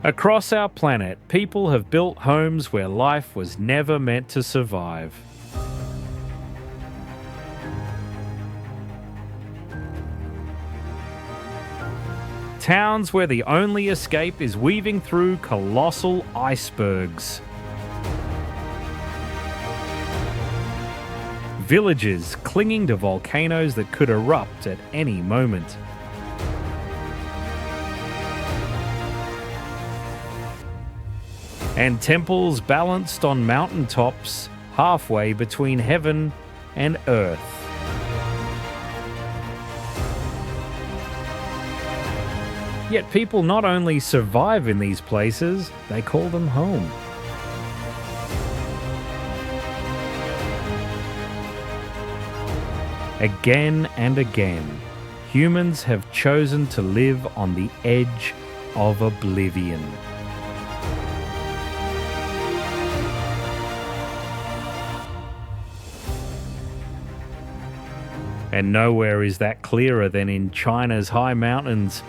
Across our planet, people have built homes where life was never meant to survive. Towns where the only escape is weaving through colossal icebergs. Villages clinging to volcanoes that could erupt at any moment. And temples balanced on mountaintops halfway between heaven and earth. Yet people not only survive in these places, they call them home. Again and again, humans have chosen to live on the edge of oblivion. And nowhere is that clearer than in China's high mountains,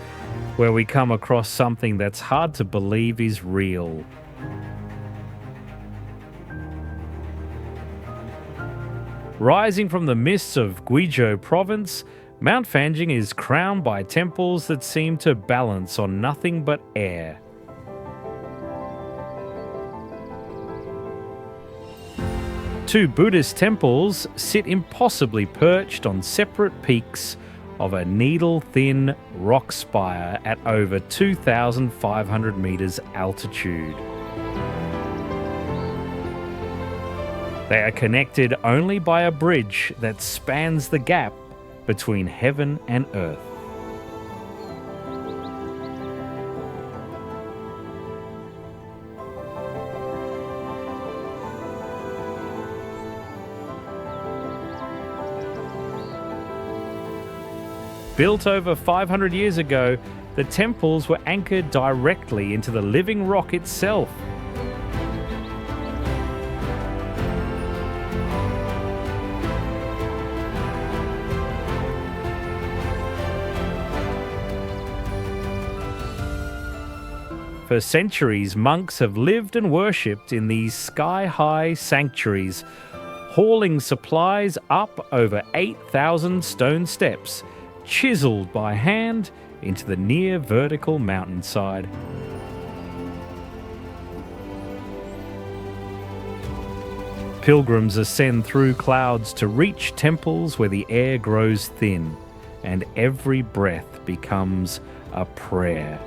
where we come across something that's hard to believe is real. Rising from the mists of Guizhou province, Mount Fanjing is crowned by temples that seem to balance on nothing but air. Two Buddhist temples sit impossibly perched on separate peaks of a needle-thin rock spire at over 2,500 meters altitude. They are connected only by a bridge that spans the gap between heaven and earth. Built over 500 years ago, the temples were anchored directly into the living rock itself. For centuries, monks have lived and worshipped in these sky-high sanctuaries, hauling supplies up over 8,000 stone steps, chiseled by hand into the near vertical mountainside. Pilgrims ascend through clouds to reach temples where the air grows thin and every breath becomes a prayer.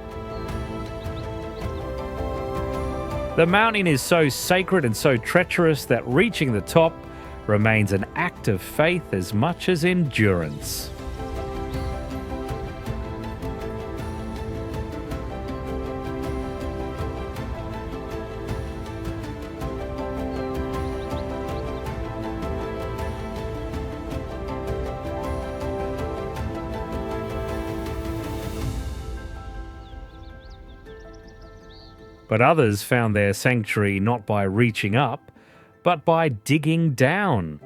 The mountain is so sacred and so treacherous that reaching the top remains an act of faith as much as endurance. But others found their sanctuary not by reaching up, but by digging down.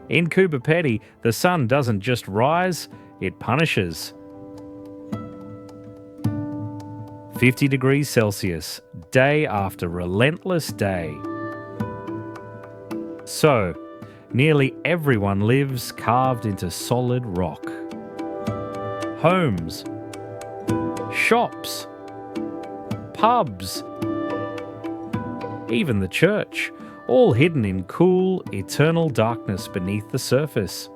In Kubapeti, the sun doesn't just rise, it punishes. 50 degrees Celsius, day after relentless day. So, nearly everyone lives carved into solid rock. Homes, shops, pubs, even the church, all hidden in cool, eternal darkness beneath the surface.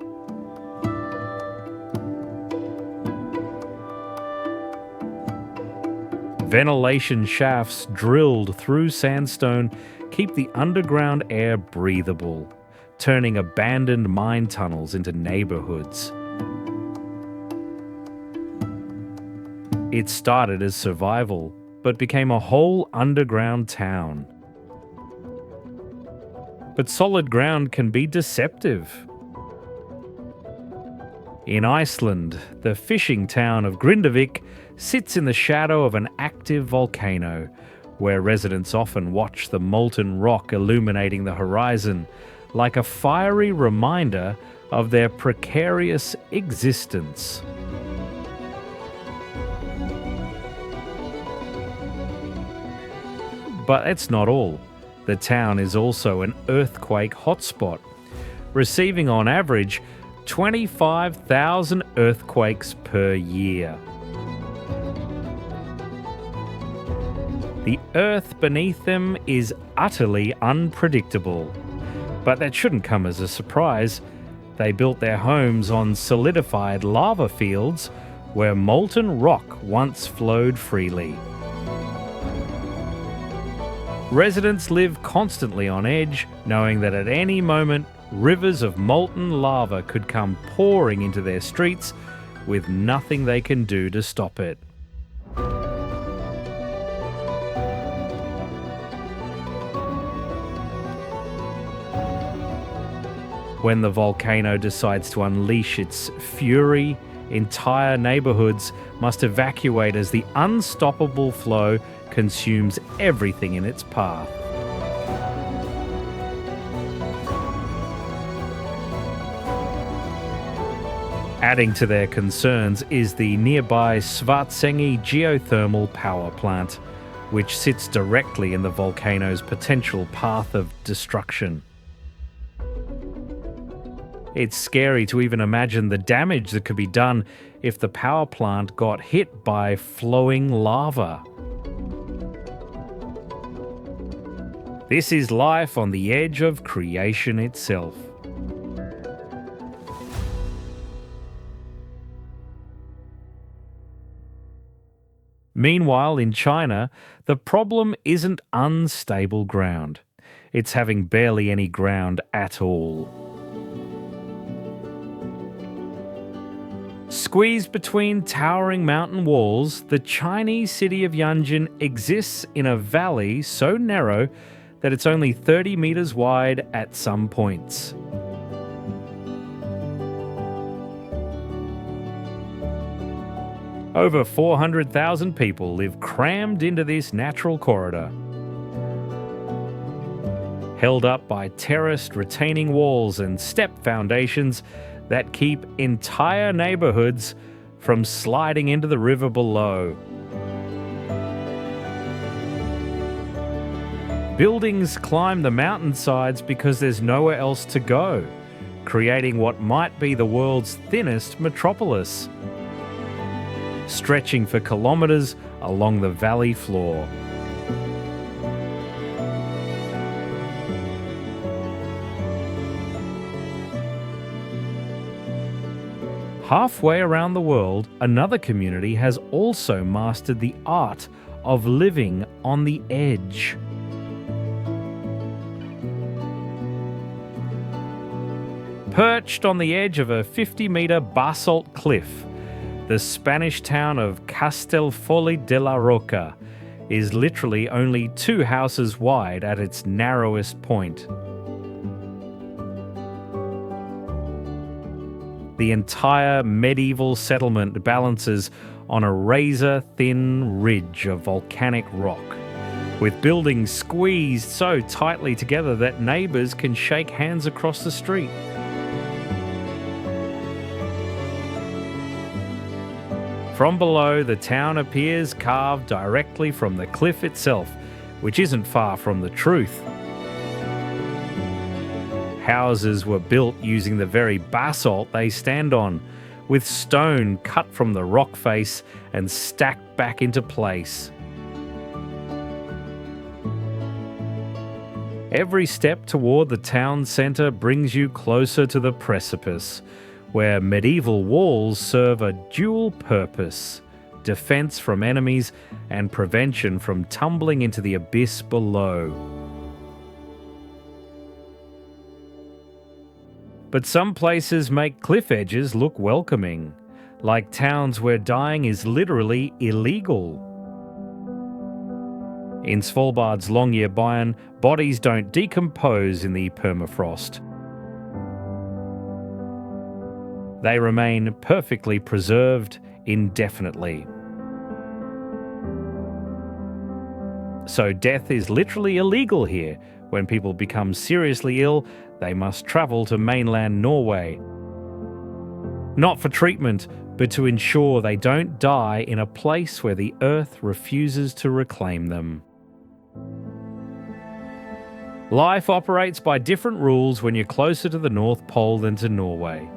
Ventilation shafts drilled through sandstone keep the underground air breathable, turning abandoned mine tunnels into neighborhoods. It started as survival, but became a whole underground town. But solid ground can be deceptive. In Iceland, the fishing town of Grindavik sits in the shadow of an active volcano, where residents often watch the molten rock illuminating the horizon like a fiery reminder of their precarious existence. But it's not all. The town is also an earthquake hotspot, receiving on average 25,000 earthquakes per year. The earth beneath them is utterly unpredictable. But that shouldn't come as a surprise. They built their homes on solidified lava fields where molten rock once flowed freely. Residents live constantly on edge, knowing that at any moment, rivers of molten lava could come pouring into their streets with nothing they can do to stop it. When the volcano decides to unleash its fury, entire neighborhoods must evacuate as the unstoppable flow consumes everything in its path. Adding to their concerns is the nearby Svartsengi geothermal power plant, which sits directly in the volcano's potential path of destruction. It's scary to even imagine the damage that could be done if the power plant got hit by flowing lava. This is life on the edge of creation itself. Meanwhile, in China, the problem isn't unstable ground. It's having barely any ground at all. Squeezed between towering mountain walls, the Chinese city of Yanjin exists in a valley so narrow that it's only 30 meters wide at some points. Over 400,000 people live crammed into this natural corridor, held up by terraced retaining walls and step foundations that keep entire neighborhoods from sliding into the river below. Buildings climb the mountainsides because there's nowhere else to go, creating what might be the world's thinnest metropolis, stretching for kilometers along the valley floor. Halfway around the world, another community has also mastered the art of living on the edge. Perched on the edge of a 50-meter basalt cliff, the Spanish town of Castellfolli de la Roca is literally only 2 houses wide at its narrowest point. The entire medieval settlement balances on a razor-thin ridge of volcanic rock, with buildings squeezed so tightly together that neighbours can shake hands across the street. From below, the town appears carved directly from the cliff itself, which isn't far from the truth. Houses were built using the very basalt they stand on, with stone cut from the rock face and stacked back into place. Every step toward the town centre brings you closer to the precipice, where medieval walls serve a dual purpose: defence from enemies and prevention from tumbling into the abyss below. But some places make cliff edges look welcoming, like towns where dying is literally illegal. In Svalbard's Longyearbyen, bodies don't decompose in the permafrost. They remain perfectly preserved indefinitely. So death is literally illegal here. When people become seriously ill, they must travel to mainland Norway. Not for treatment, but to ensure they don't die in a place where the earth refuses to reclaim them. Life operates by different rules when you're closer to the North Pole than to Norway.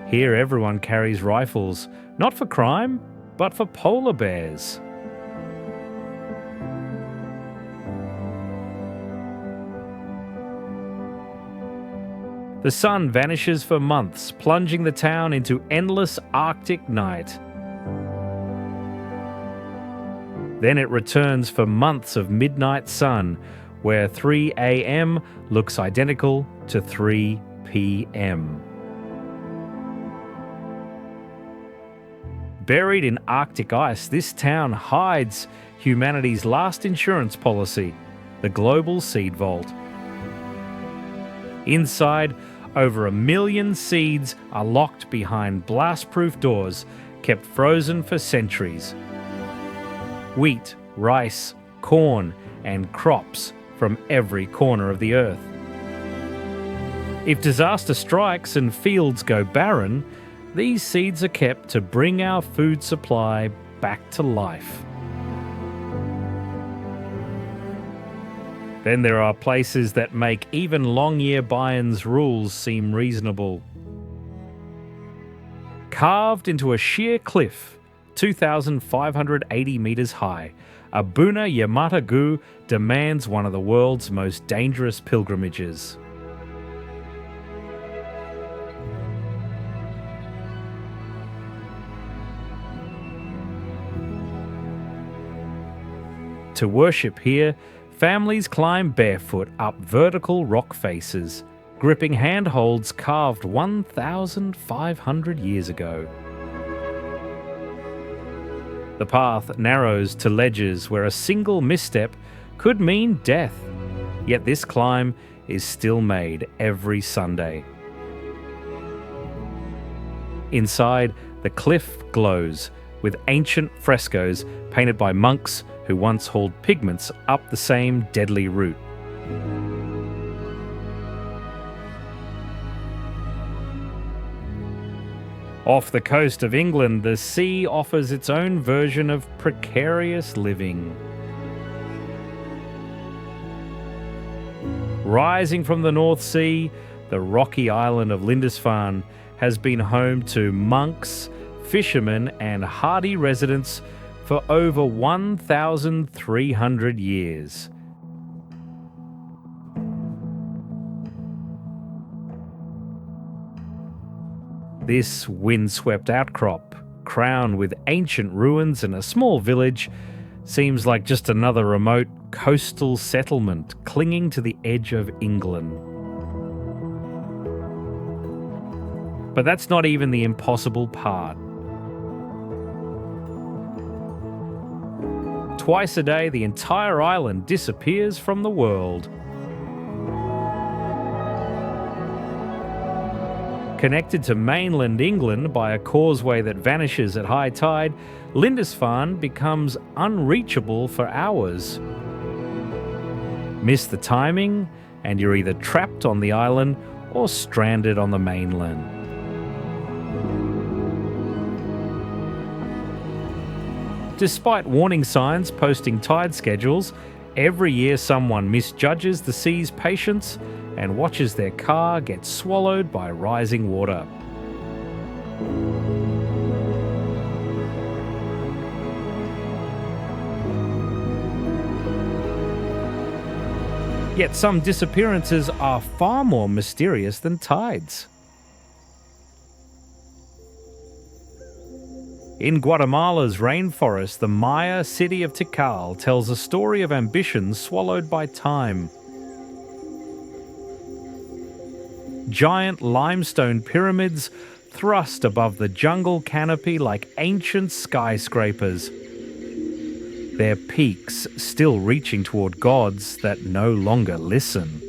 Here everyone carries rifles, not for crime, but for polar bears. The sun vanishes for months, plunging the town into endless Arctic night. Then it returns for months of midnight sun, where 3 a.m. looks identical to 3 p.m. Buried in Arctic ice, this town hides humanity's last insurance policy, the global seed vault. Inside, over 1 million seeds are locked behind blast-proof doors, kept frozen for centuries. Wheat, rice, corn, and crops from every corner of the earth. If disaster strikes and fields go barren, these seeds are kept to bring our food supply back to life. Then there are places that make even long-year Bayern's rules seem reasonable. Carved into a sheer cliff, 2,580 meters high, Abuna Yamata-gu demands one of the world's most dangerous pilgrimages. To worship here, families climb barefoot up vertical rock faces, gripping handholds carved 1,500 years ago. The path narrows to ledges where a single misstep could mean death, yet this climb is still made every Sunday. Inside, the cliff glows with ancient frescoes painted by monks who once hauled pigments up the same deadly route. Off the coast of England, the sea offers its own version of precarious living. Rising from the North Sea, the rocky island of Lindisfarne has been home to monks, fishermen, and hardy residents for over 1,300 years. This windswept outcrop, crowned with ancient ruins and a small village, seems like just another remote coastal settlement clinging to the edge of England. But that's not even the impossible part. Twice a day, the entire island disappears from the world. Connected to mainland England by a causeway that vanishes at high tide, Lindisfarne becomes unreachable for hours. Miss the timing, and you're either trapped on the island or stranded on the mainland. Despite warning signs posting tide schedules, every year someone misjudges the sea's patience and watches their car get swallowed by rising water. Yet some disappearances are far more mysterious than tides. In Guatemala's rainforest, the Maya city of Tikal tells a story of ambition swallowed by time. Giant limestone pyramids thrust above the jungle canopy like ancient skyscrapers, their peaks still reaching toward gods that no longer listen.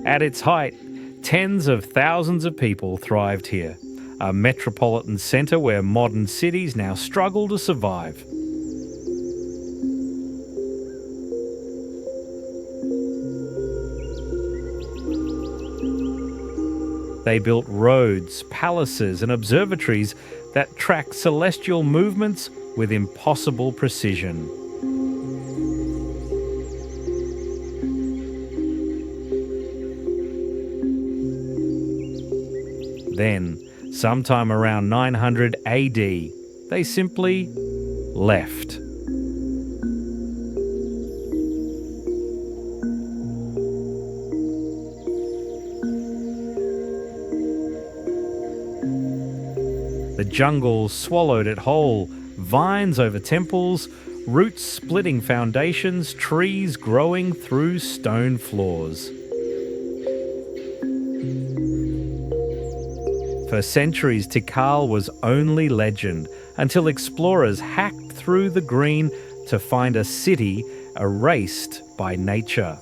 At its height, tens of thousands of people thrived here, a metropolitan centre where modern cities now struggle to survive. They built roads, palaces, and observatories that track celestial movements with impossible precision. Then, sometime around 900 AD, they simply left. The jungle swallowed it whole, vines over temples, roots splitting foundations, trees growing through stone floors. For centuries, Tikal was only legend, until explorers hacked through the green to find a city erased by nature.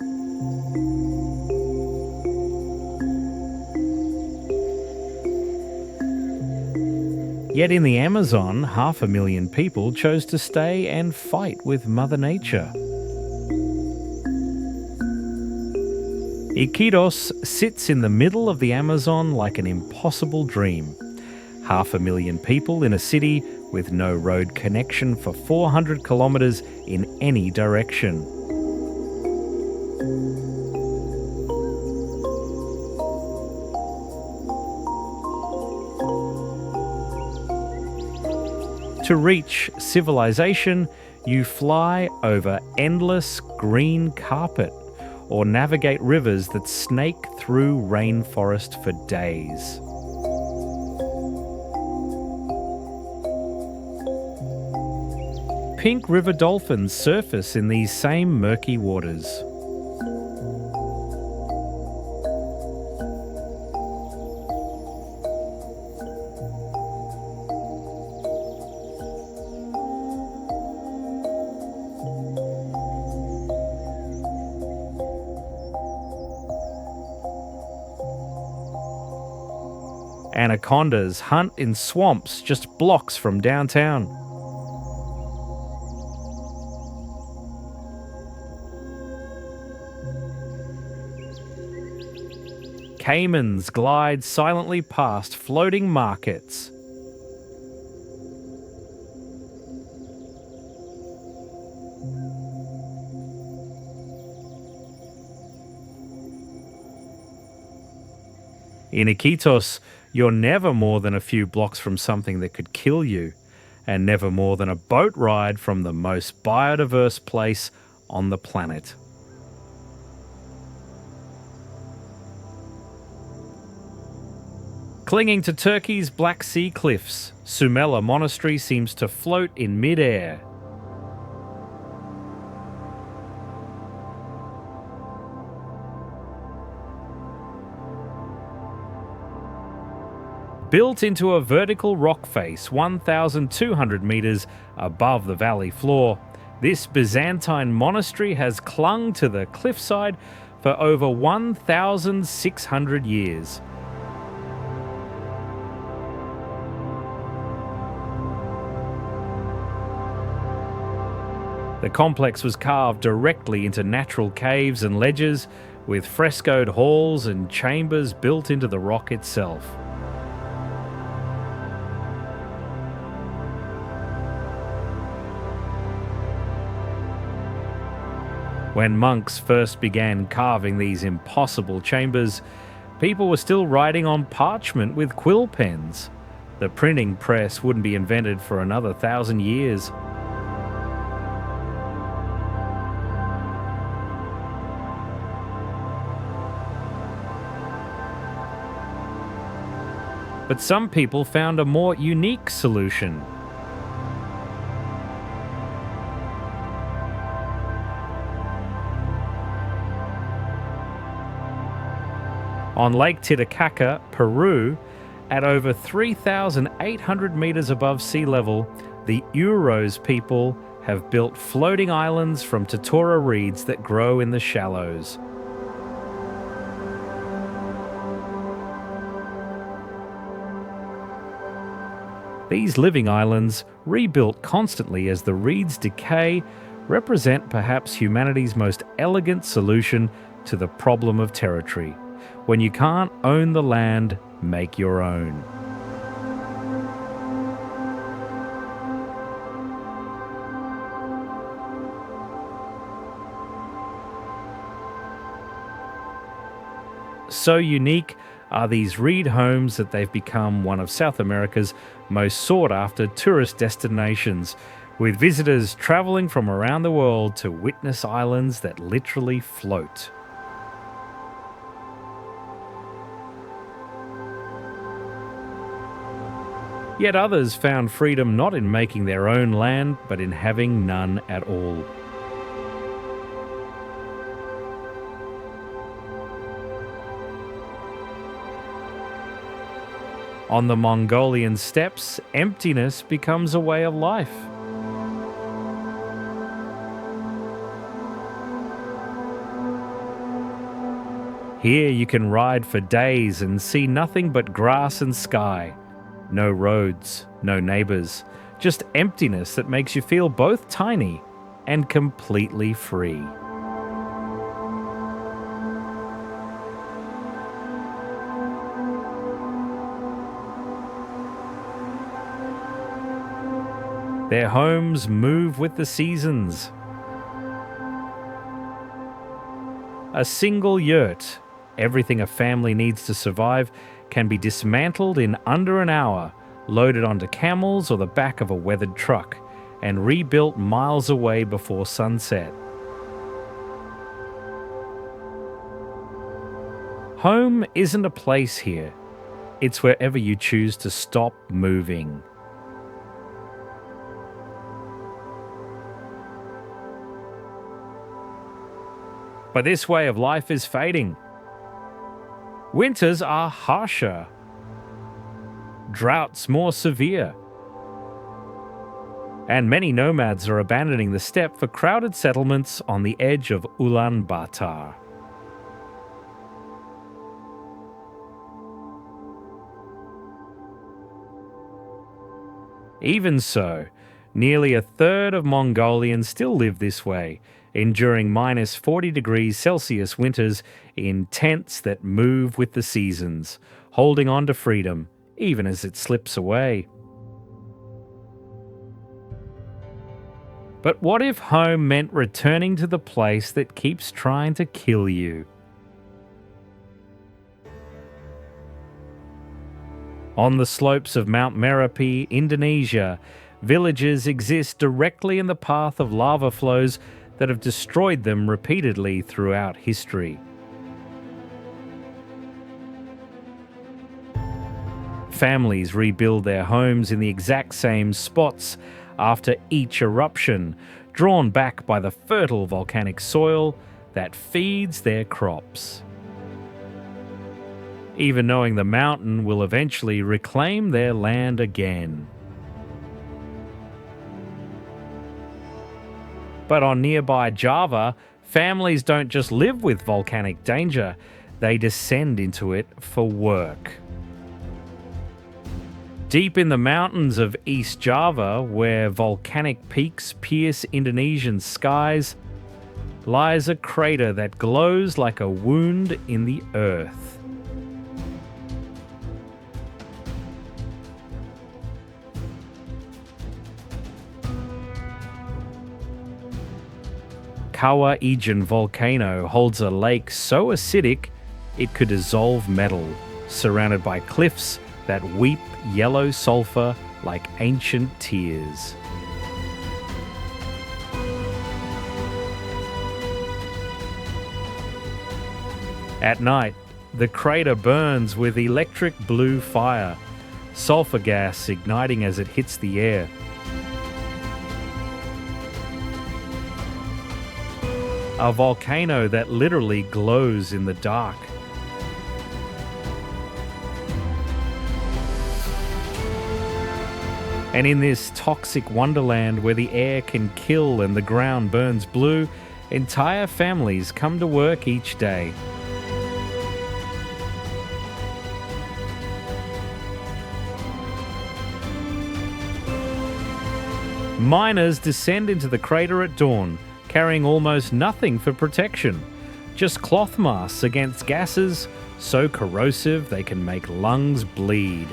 Yet in the Amazon, 500,000 people chose to stay and fight with Mother Nature. Iquitos sits in the middle of the Amazon like an impossible dream. 500,000 people in a city with no road connection for 400 kilometres in any direction. To reach civilization, you fly over endless green carpet or navigate rivers that snake through rainforest for days. Pink river dolphins surface in these same murky waters. Anacondas hunt in swamps just blocks from downtown. Caimans glide silently past floating markets. In Iquitos, you're never more than a few blocks from something that could kill you, and never more than a boat ride from the most biodiverse place on the planet. Clinging to Turkey's Black Sea cliffs, Sumela Monastery seems to float in mid-air. Built into a vertical rock face 1,200 metres above the valley floor, this Byzantine monastery has clung to the cliffside for over 1,600 years. The complex was carved directly into natural caves and ledges, with frescoed halls and chambers built into the rock itself. When monks first began carving these impossible chambers, people were still writing on parchment with quill pens. The printing press wouldn't be invented for another 1,000 years. But some people found a more unique solution. On Lake Titicaca, Peru, at over 3,800 meters above sea level, the Uros people have built floating islands from totora reeds that grow in the shallows. These living islands, rebuilt constantly as the reeds decay, represent perhaps humanity's most elegant solution to the problem of territory. When you can't own the land, make your own. So unique, are these reed homes that they've become one of South America's most sought-after tourist destinations, with visitors travelling from around the world to witness islands that literally float. Yet others found freedom not in making their own land, but in having none at all. On the Mongolian steppes, emptiness becomes a way of life. Here you can ride for days and see nothing but grass and sky. No roads, no neighbours, just emptiness that makes you feel both tiny and completely free. Their homes move with the seasons. A single yurt, everything a family needs to survive, can be dismantled in under an hour, loaded onto camels or the back of a weathered truck, and rebuilt miles away before sunset. Home isn't a place here. It's wherever you choose to stop moving. But this way of life is fading. Winters are harsher. Droughts more severe. And many nomads are abandoning the steppe for crowded settlements on the edge of Ulaanbaatar. Even so, nearly a third of Mongolians still live this way, enduring minus 40 degrees Celsius winters in tents that move with the seasons, holding on to freedom even as it slips away. But what if home meant returning to the place that keeps trying to kill you? On the slopes of Mount Merapi, Indonesia, villages exist directly in the path of lava flows that have destroyed them repeatedly throughout history. Families rebuild their homes in the exact same spots after each eruption, drawn back by the fertile volcanic soil that feeds their crops. Even knowing the mountain will eventually reclaim their land again. But on nearby Java, families don't just live with volcanic danger, they descend into it for work. Deep in the mountains of East Java, where volcanic peaks pierce Indonesian skies, lies a crater that glows like a wound in the earth. Kawah Ijen volcano holds a lake so acidic it could dissolve metal, surrounded by cliffs that weep yellow sulfur like ancient tears. At night, the crater burns with electric blue fire, sulfur gas igniting as it hits the air. A volcano that literally glows in the dark. And in this toxic wonderland where the air can kill and the ground burns blue, entire families come to work each day. Miners descend into the crater at dawn, carrying almost nothing for protection, just cloth masks against gases so corrosive they can make lungs bleed.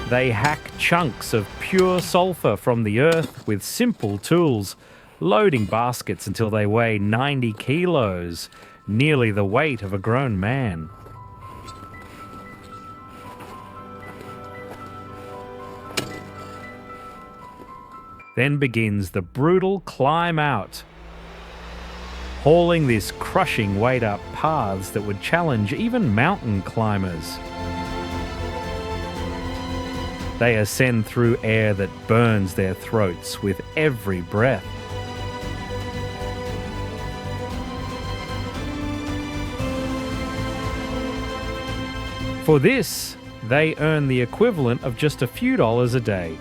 They hack chunks of pure sulfur from the earth with simple tools, loading baskets until they weigh 90 kilos, nearly the weight of a grown man. Then begins the brutal climb out, hauling this crushing weight up paths that would challenge even mountain climbers. They ascend through air that burns their throats with every breath. For this, they earn the equivalent of just a few dollars a day,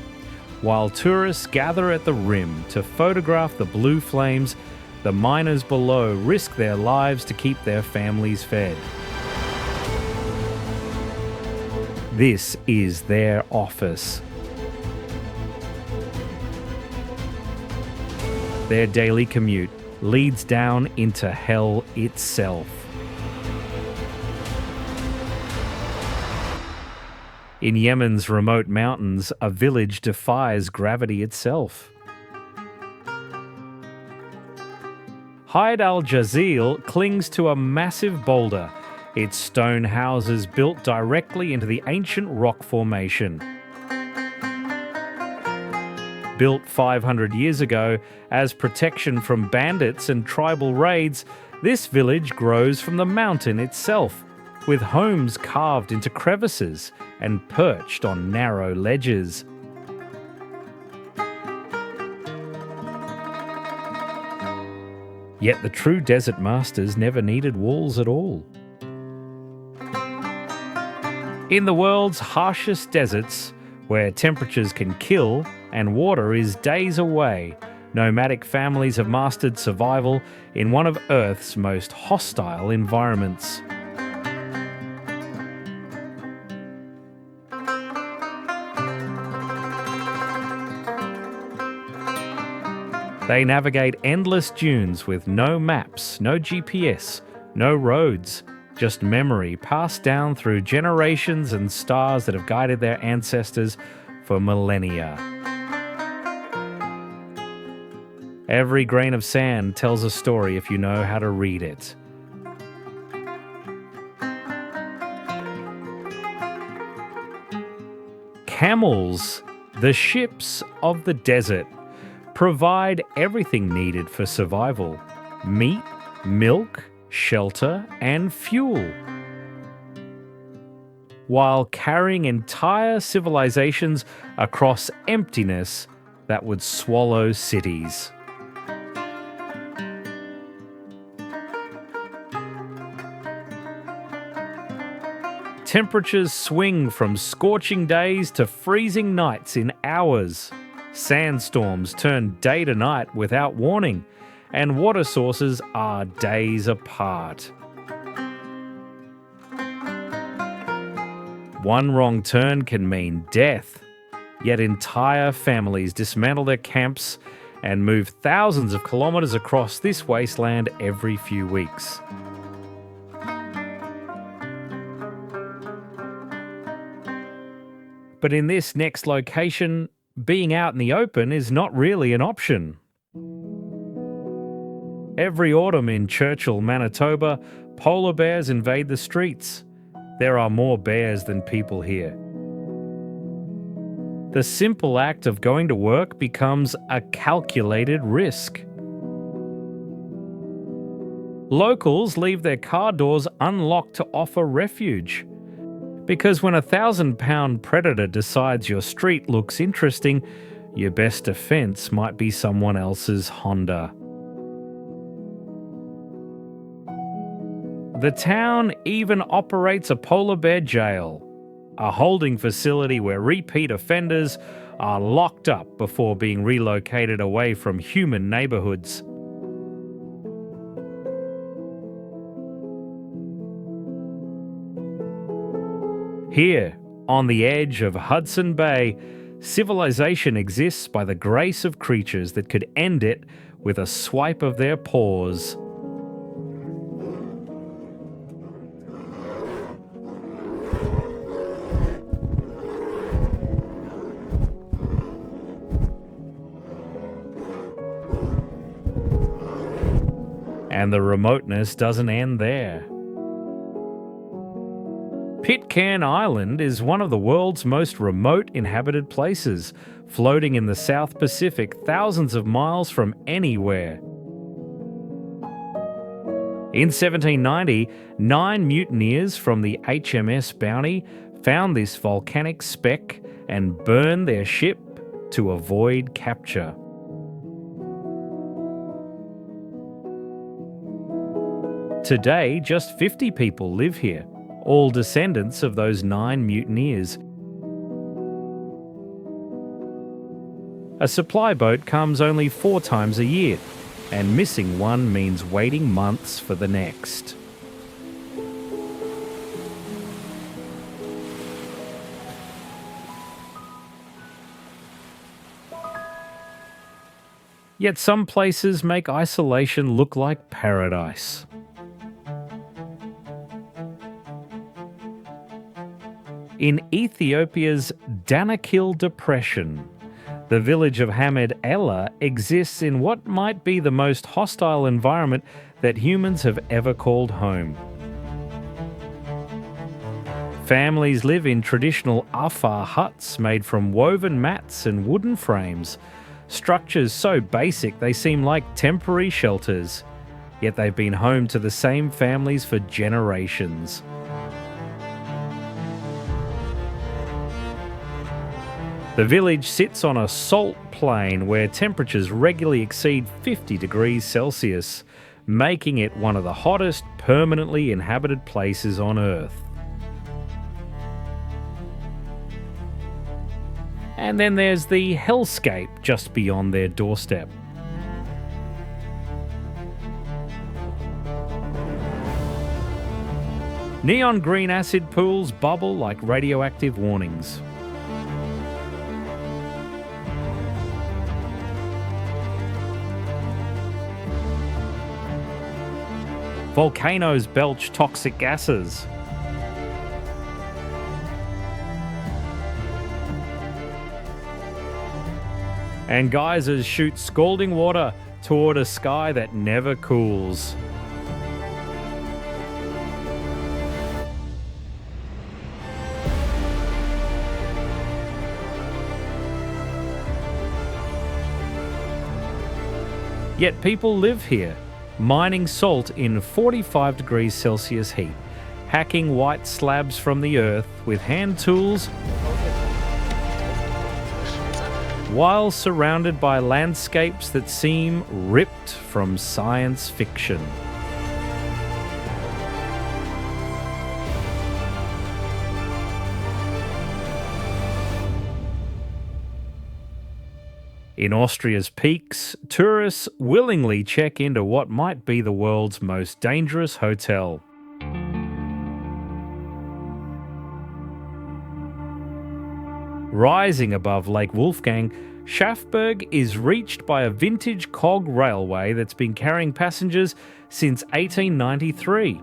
while tourists gather at the rim to photograph the blue flames. The miners below risk their lives to keep their families fed. This is their office. Their daily commute leads down into hell itself. In Yemen's remote mountains, a village defies gravity itself. Hyde Al-Jazil clings to a massive boulder, its stone houses built directly into the ancient rock formation. Built 500 years ago as protection from bandits and tribal raids, this village grows from the mountain itself, with homes carved into crevices and perched on narrow ledges. Yet the true desert masters never needed walls at all. In the world's harshest deserts, where temperatures can kill and water is days away, nomadic families have mastered survival in one of Earth's most hostile environments. They navigate endless dunes with no maps, no GPS, no roads, just memory passed down through generations and stars that have guided their ancestors for millennia. Every grain of sand tells a story if you know how to read it. Camels, the ships of the desert, provide everything needed for survival: meat, milk, shelter, and fuel, while carrying entire civilizations across emptiness that would swallow cities. Temperatures swing from scorching days to freezing nights in hours. Sandstorms turn day to night without warning, and water sources are days apart. One wrong turn can mean death, yet entire families dismantle their camps and move thousands of kilometres across this wasteland every few weeks. But in this next location, being out in the open is not really an option. Every autumn in Churchill, Manitoba, polar bears invade the streets. There are more bears than people here. The simple act of going to work becomes a calculated risk. Locals leave their car doors unlocked to offer refuge. Because when a 1,000-pound predator decides your street looks interesting, your best defense might be someone else's Honda. The town even operates a polar bear jail, a holding facility where repeat offenders are locked up before being relocated away from human neighborhoods. Here, on the edge of Hudson Bay, civilization exists by the grace of creatures that could end it with a swipe of their paws. And the remoteness doesn't end there. Pitcairn Island is one of the world's most remote inhabited places, floating in the South Pacific thousands of miles from anywhere. In 1790, 9 mutineers from the HMS Bounty found this volcanic speck and burned their ship to avoid capture. Today, just 50 people live here, all descendants of those 9 mutineers. A supply boat comes only 4 times a year, and missing one means waiting months for the next. Yet some places make isolation look like paradise. In Ethiopia's Danakil Depression, the village of Hamed Ella exists in what might be the most hostile environment that humans have ever called home. Families live in traditional Afar huts made from woven mats and wooden frames, structures so basic they seem like temporary shelters, yet they've been home to the same families for generations. The village sits on a salt plain where temperatures regularly exceed 50 degrees Celsius, making it one of the hottest permanently inhabited places on Earth. And then there's the hellscape just beyond their doorstep. Neon green acid pools bubble like radioactive warnings. Volcanoes belch toxic gases. And geysers shoot scalding water toward a sky that never cools. Yet people live here, mining salt in 45 degrees Celsius heat, hacking white slabs from the earth with hand tools, while surrounded by landscapes that seem ripped from science fiction. In Austria's peaks, tourists willingly check into what might be the world's most dangerous hotel. Rising above Lake Wolfgang, Schaffberg is reached by a vintage cog railway that's been carrying passengers since 1893.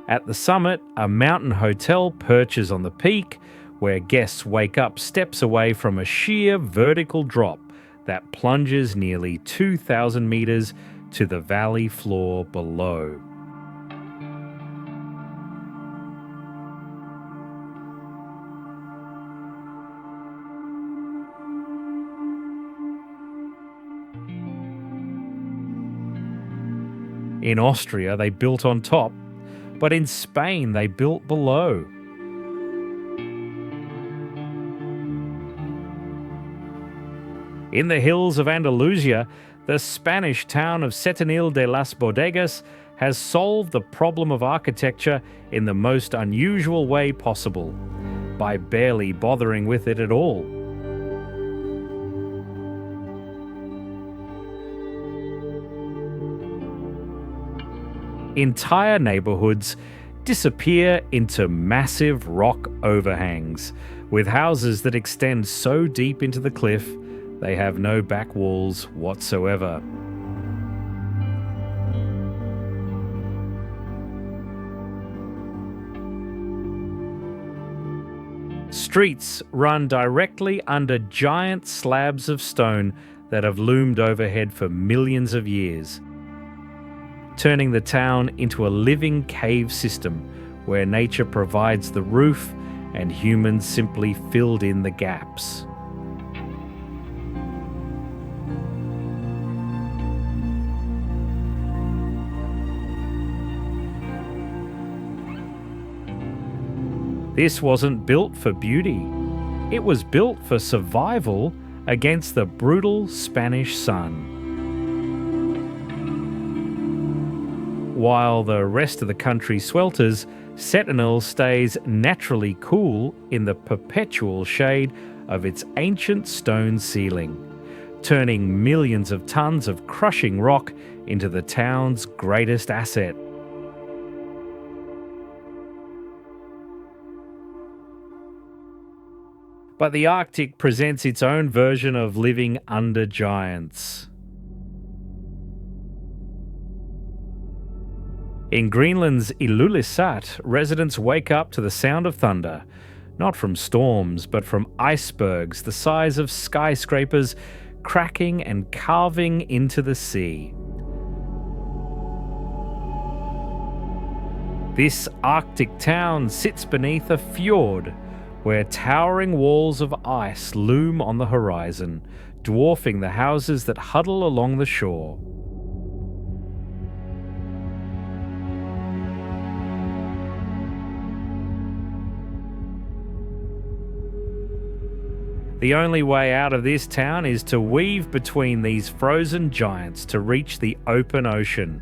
At the summit, a mountain hotel perches on the peak, where guests wake up steps away from a sheer vertical drop that plunges nearly 2,000 metres to the valley floor below. In Austria, they built on top, but in Spain, they built below. In the hills of Andalusia, the Spanish town of Setenil de las Bodegas has solved the problem of architecture in the most unusual way possible, by barely bothering with it at all. Entire neighbourhoods disappear into massive rock overhangs, with houses that extend so deep into the cliff they have no back walls whatsoever. Streets run directly under giant slabs of stone that have loomed overhead for millions of years, turning the town into a living cave system where nature provides the roof and humans simply filled in the gaps. This wasn't built for beauty. It was built for survival against the brutal Spanish sun. While the rest of the country swelters, Sentinel stays naturally cool in the perpetual shade of its ancient stone ceiling, turning millions of tons of crushing rock into the town's greatest asset. But the Arctic presents its own version of living under giants. In Greenland's Ilulissat, residents wake up to the sound of thunder, not from storms, but from icebergs the size of skyscrapers cracking and carving into the sea. This Arctic town sits beneath a fjord, where towering walls of ice loom on the horizon, dwarfing the houses that huddle along the shore. The only way out of this town is to weave between these frozen giants to reach the open ocean.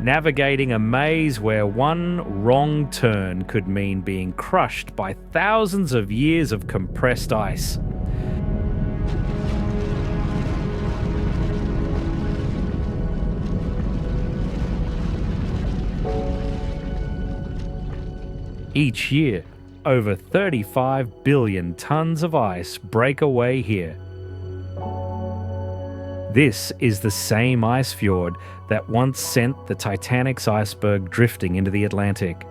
Navigating a maze where one wrong turn could mean being crushed by thousands of years of compressed ice. Each year, over 35 billion tons of ice break away here. This is the same ice fjord that once sent the Titanic's iceberg drifting into the Atlantic.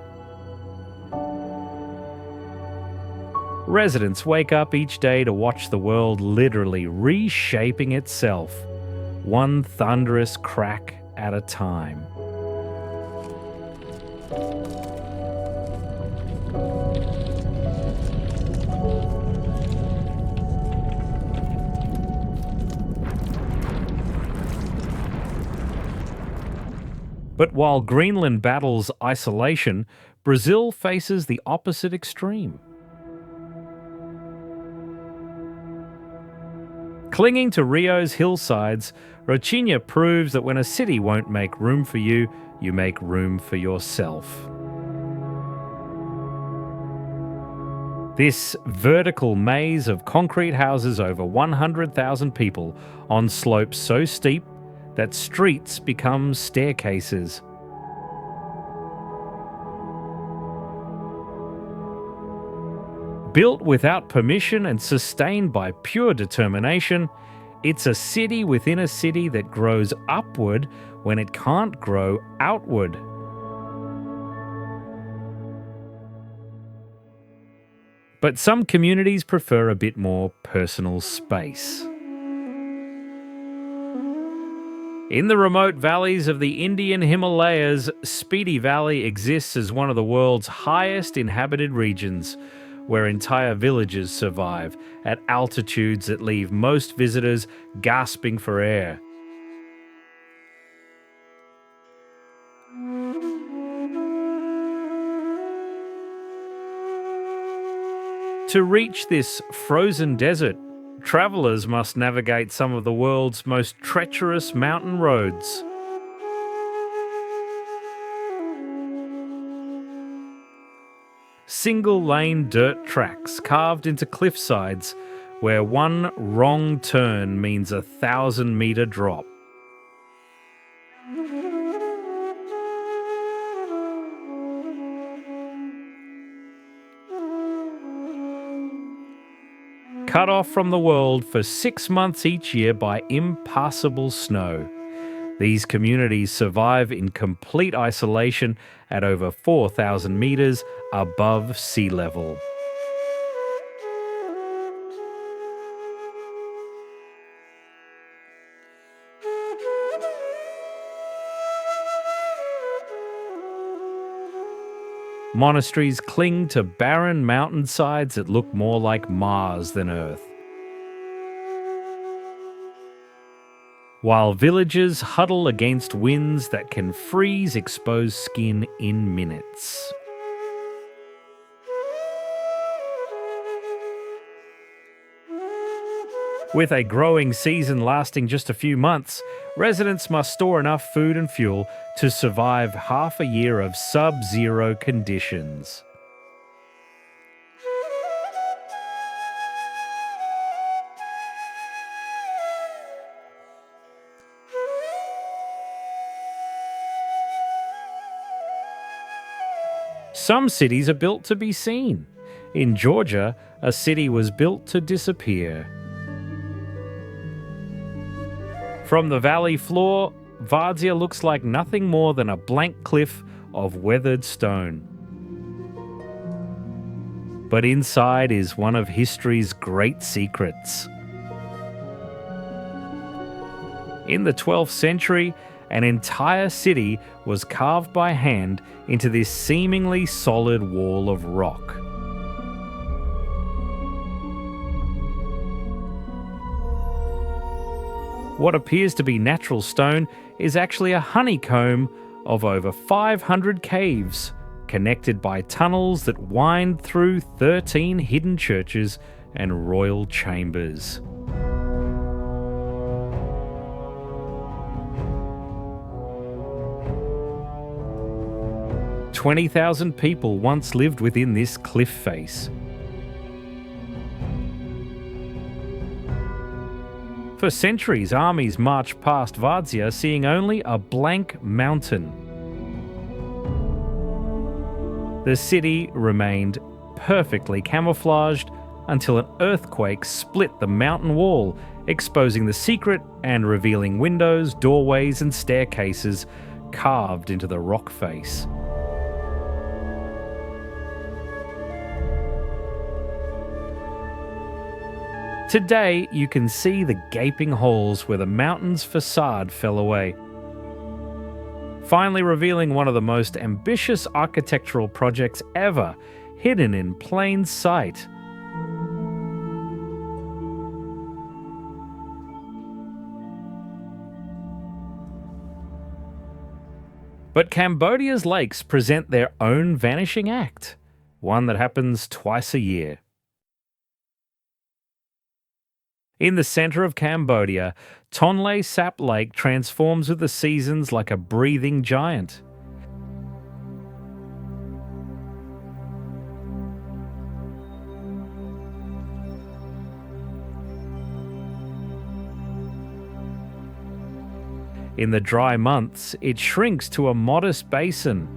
Residents wake up each day to watch the world literally reshaping itself, one thunderous crack at a time. But while Greenland battles isolation, Brazil faces the opposite extreme. Clinging to Rio's hillsides, Rocinha proves that when a city won't make room for you, you make room for yourself. This vertical maze of concrete houses over 100,000 people on slopes so steep that streets become staircases. Built without permission and sustained by pure determination, it's a city within a city that grows upward when it can't grow outward. But some communities prefer a bit more personal space. In the remote valleys of the Indian Himalayas, Spiti Valley exists as one of the world's highest inhabited regions, where entire villages survive at altitudes that leave most visitors gasping for air. To reach this frozen desert, travelers must navigate some of the world's most treacherous mountain roads. Single-lane dirt tracks carved into cliff sides where one wrong turn means a 1,000-meter drop. Cut off from the world for 6 months each year by impassable snow. These communities survive in complete isolation at over 4,000 meters above sea level. Monasteries cling to barren mountainsides that look more like Mars than Earth, while villages huddle against winds that can freeze exposed skin in minutes. With a growing season lasting just a few months, residents must store enough food and fuel to survive half a year of sub-zero conditions. Some cities are built to be seen. In Georgia, a city was built to disappear. From the valley floor, Vadzia looks like nothing more than a blank cliff of weathered stone. But inside is one of history's great secrets. In the 12th century, an entire city was carved by hand into this seemingly solid wall of rock. What appears to be natural stone is actually a honeycomb of over 500 caves, connected by tunnels that wind through 13 hidden churches and royal chambers. "20,000 people once lived within this cliff face. For centuries, armies marched past Vadzia seeing only a blank mountain. The city remained perfectly camouflaged until an earthquake split the mountain wall, exposing the secret and revealing windows, doorways, and staircases carved into the rock face. Today, you can see the gaping holes where the mountain's facade fell away, finally revealing one of the most ambitious architectural projects ever, hidden in plain sight. But Cambodia's lakes present their own vanishing act, one that happens twice a year. In the centre of Cambodia, Tonle Sap Lake transforms with the seasons like a breathing giant. In the dry months, it shrinks to a modest basin.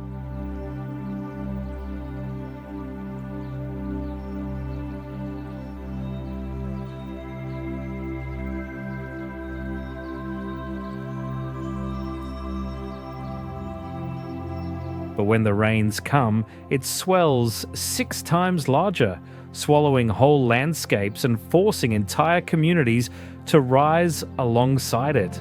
But when the rains come, it swells 6 times larger, swallowing whole landscapes and forcing entire communities to rise alongside it.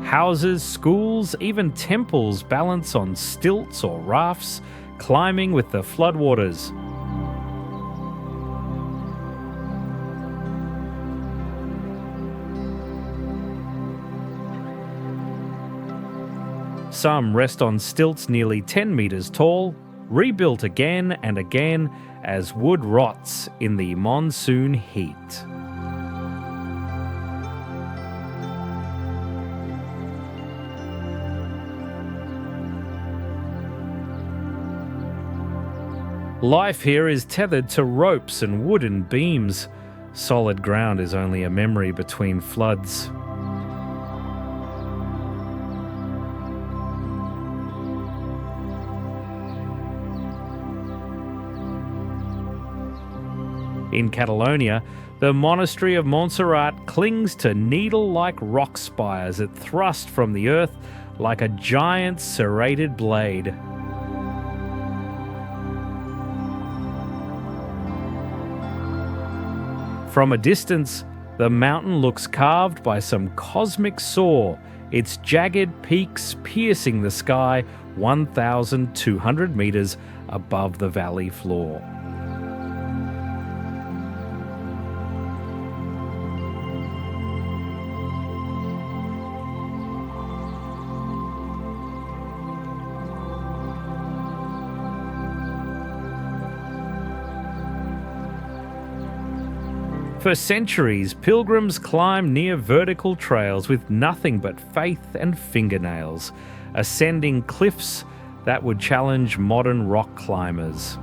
Houses, schools, even temples balance on stilts or rafts, climbing with the floodwaters. Some rest on stilts nearly 10 meters tall, rebuilt again and again as wood rots in the monsoon heat. Life here is tethered to ropes and wooden beams. Solid ground is only a memory between floods. In Catalonia, the monastery of Montserrat clings to needle-like rock spires that thrust from the earth like a giant serrated blade. From a distance, the mountain looks carved by some cosmic saw, its jagged peaks piercing the sky 1,200 meters above the valley floor. For centuries, pilgrims climb near vertical trails with nothing but faith and fingernails, ascending cliffs that would challenge modern rock climbers.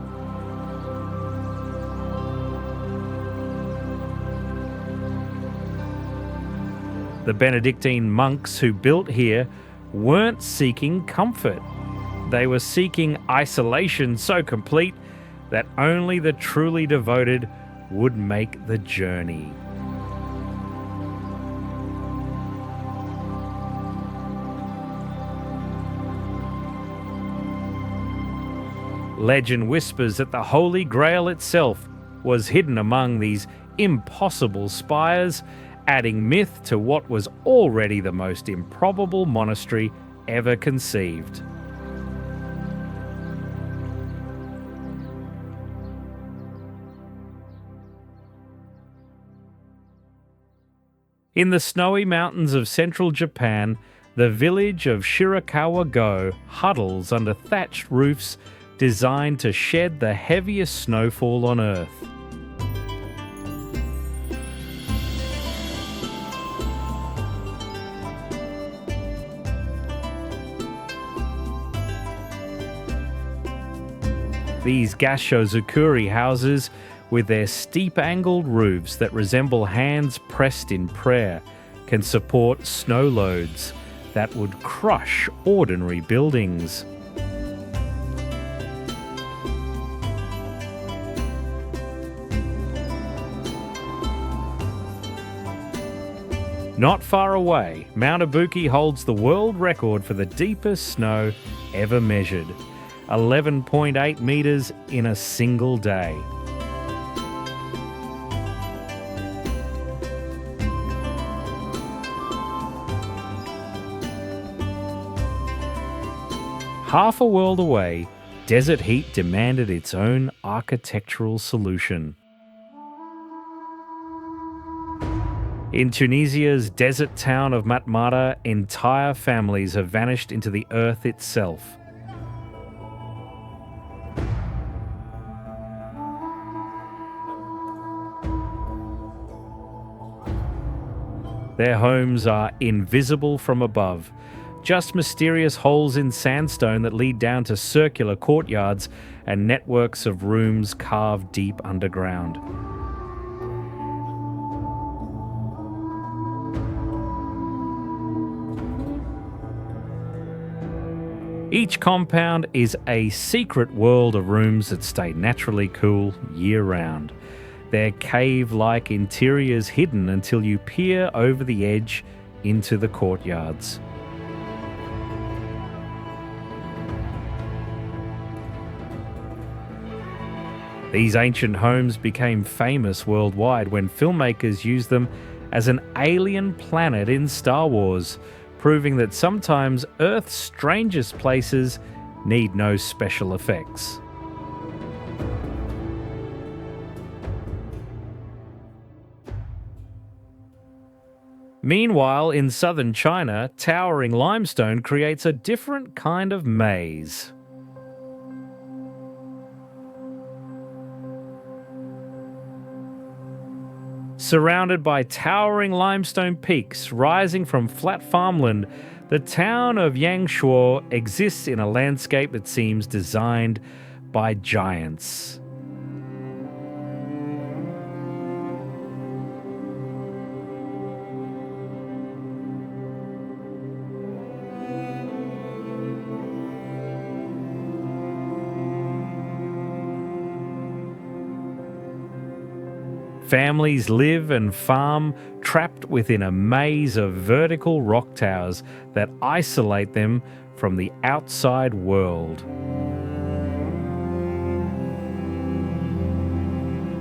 The Benedictine monks who built here weren't seeking comfort. They were seeking isolation so complete that only the truly devoted would make the journey. Legend whispers that the Holy Grail itself was hidden among these impossible spires, adding myth to what was already the most improbable monastery ever conceived. In the snowy mountains of central Japan, the village of Shirakawa-go huddles under thatched roofs designed to shed the heaviest snowfall on Earth. These Gashozukuri houses, with their steep-angled roofs that resemble hands pressed in prayer, can support snow loads that would crush ordinary buildings. Not far away, Mount Ibuki holds the world record for the deepest snow ever measured, 11.8 meters in a single day. Half a world away, desert heat demanded its own architectural solution. In Tunisia's desert town of Matmata, entire families have vanished into the earth itself. Their homes are invisible from above, just mysterious holes in sandstone that lead down to circular courtyards and networks of rooms carved deep underground. Each compound is a secret world of rooms that stay naturally cool year-round. Their cave-like interiors hidden until you peer over the edge into the courtyards. These ancient homes became famous worldwide when filmmakers used them as an alien planet in Star Wars, proving that sometimes Earth's strangest places need no special effects. Meanwhile, in southern China, towering limestone creates a different kind of maze. Surrounded by towering limestone peaks rising from flat farmland, the town of Yangshuo exists in a landscape that seems designed by giants. Families live and farm trapped within a maze of vertical rock towers that isolate them from the outside world.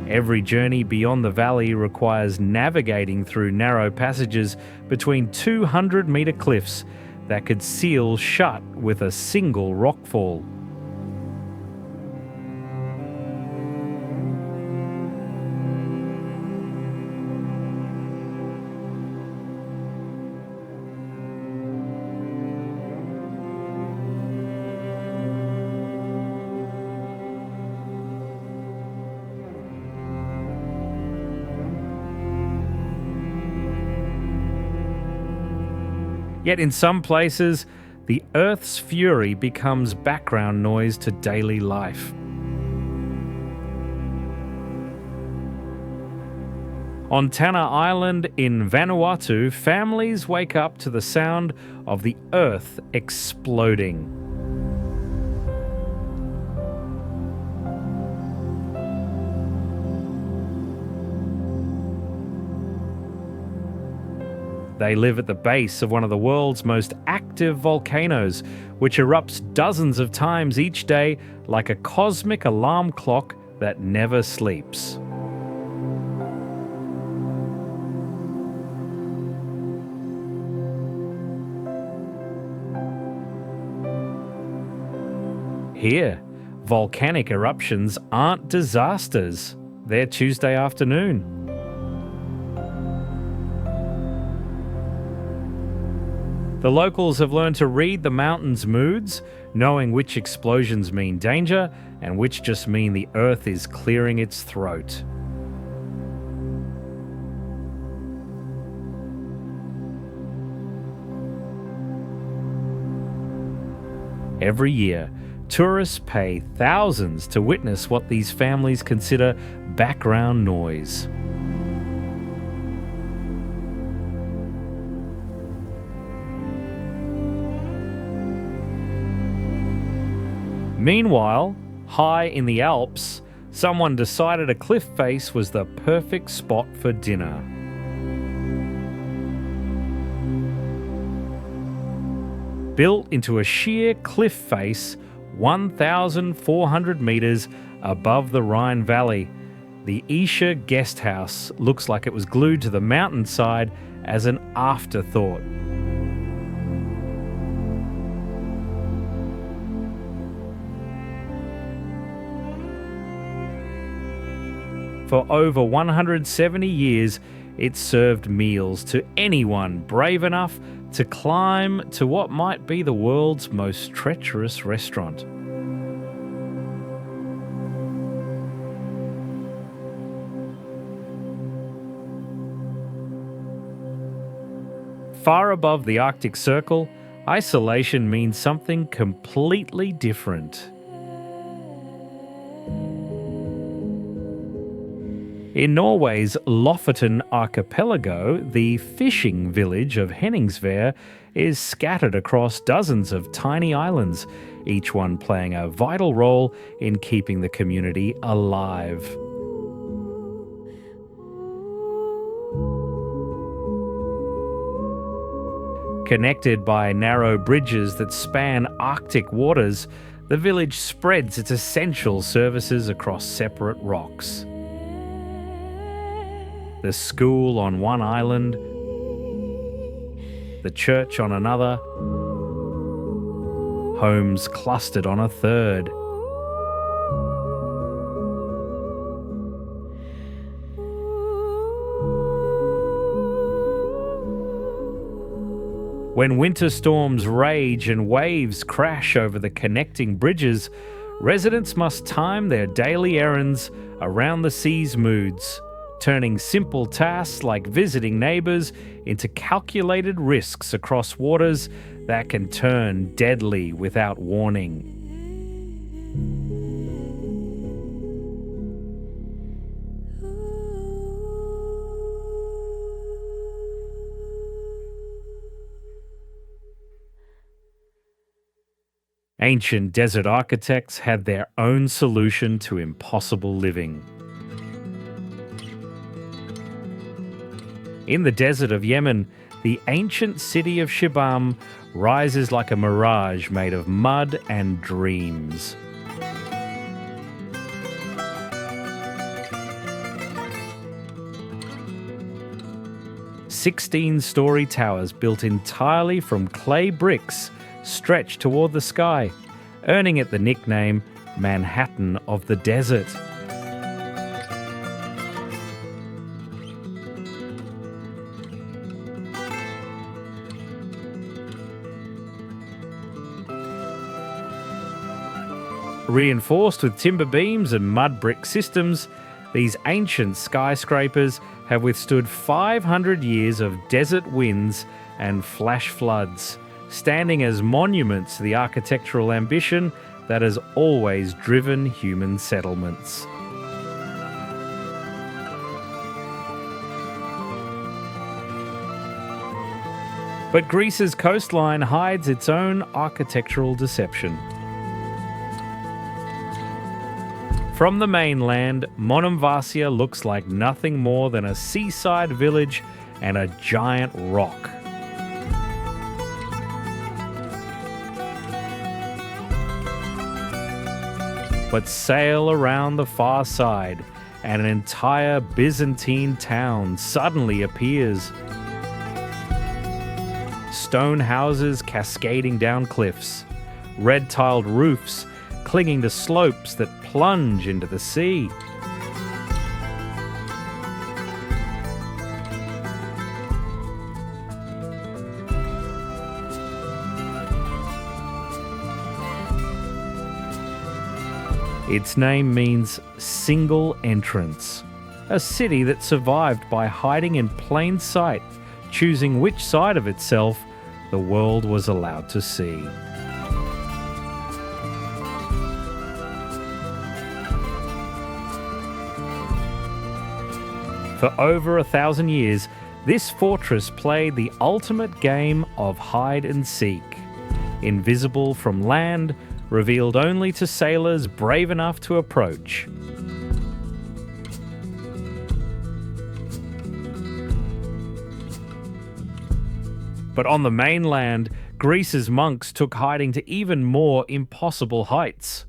Every journey beyond the valley requires navigating through narrow passages between 200-metre cliffs that could seal shut with a single rockfall. Yet in some places, the Earth's fury becomes background noise to daily life. On Tanna Island in Vanuatu, families wake up to the sound of the Earth exploding. They live at the base of one of the world's most active volcanoes, which erupts dozens of times each day like a cosmic alarm clock that never sleeps. Here, volcanic eruptions aren't disasters. They're Tuesday afternoon. The locals have learned to read the mountain's moods, knowing which explosions mean danger and which just mean the Earth is clearing its throat. Every year, tourists pay thousands to witness what these families consider background noise. Meanwhile, high in the Alps, someone decided a cliff face was the perfect spot for dinner. Built into a sheer cliff face 1,400 metres above the Rhine Valley, the Isha Guest House looks like it was glued to the mountainside as an afterthought. For over 170 years, it served meals to anyone brave enough to climb to what might be the world's most treacherous restaurant. Far above the Arctic Circle, isolation means something completely different. In Norway's Lofoten archipelago, the fishing village of Henningsvær is scattered across dozens of tiny islands, each one playing a vital role in keeping the community alive. Connected by narrow bridges that span Arctic waters, the village spreads its essential services across separate rocks. The school on one island, the church on another, homes clustered on a third. When winter storms rage and waves crash over the connecting bridges, residents must time their daily errands around the sea's moods, turning simple tasks like visiting neighbours into calculated risks across waters that can turn deadly without warning. Ancient desert architects had their own solution to impossible living. In the desert of Yemen, the ancient city of Shibam rises like a mirage made of mud and dreams. "16-story towers built entirely from clay bricks stretch toward the sky, earning it the nickname Manhattan of the Desert." Reinforced with timber beams and mud brick systems, these ancient skyscrapers have withstood 500 years of desert winds and flash floods, standing as monuments to the architectural ambition that has always driven human settlements. But Greece's coastline hides its own architectural deception. From the mainland, Monemvasia looks like nothing more than a seaside village and a giant rock. But sail around the far side, and an entire Byzantine town suddenly appears. Stone houses cascading down cliffs, red-tiled roofs clinging to slopes that plunge into the sea. Its name means single entrance, a city that survived by hiding in plain sight, choosing which side of itself the world was allowed to see. For over 1,000 years, this fortress played the ultimate game of hide and seek. Invisible from land, revealed only to sailors brave enough to approach. But on the mainland, Greece's monks took hiding to even more impossible heights.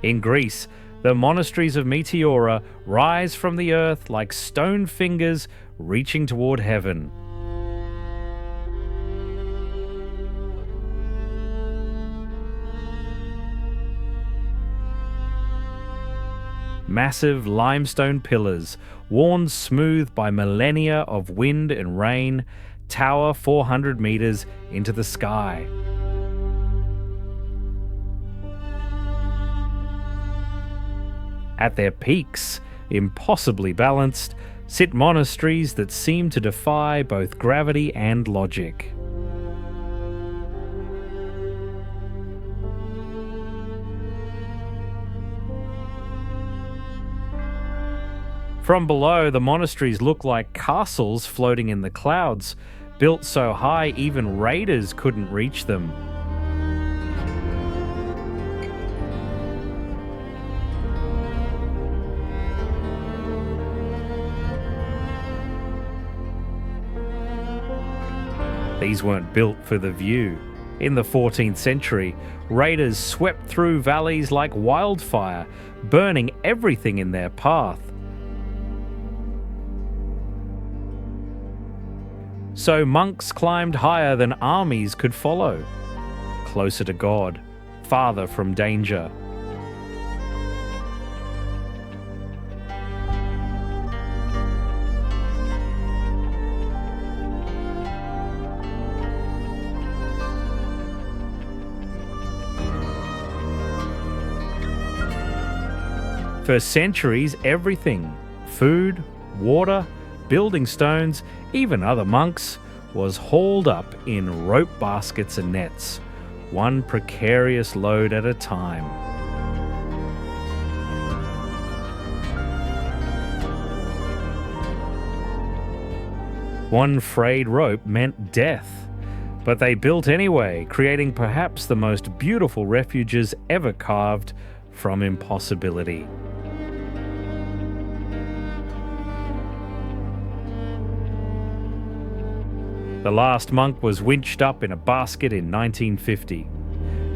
In Greece, the monasteries of Meteora rise from the earth like stone fingers reaching toward heaven. Massive limestone pillars, worn smooth by millennia of wind and rain, tower 400 meters into the sky. At their peaks, impossibly balanced, sit monasteries that seem to defy both gravity and logic. From below, the monasteries look like castles floating in the clouds, built so high even raiders couldn't reach them. These weren't built for the view. In the 14th century, raiders swept through valleys like wildfire, burning everything in their path. So monks climbed higher than armies could follow, closer to God, farther from danger. For centuries, everything, food, water, building stones, even other monks, was hauled up in rope baskets and nets, one precarious load at a time. One frayed rope meant death. But they built anyway, creating perhaps the most beautiful refuges ever carved from impossibility. The last monk was winched up in a basket in 1950.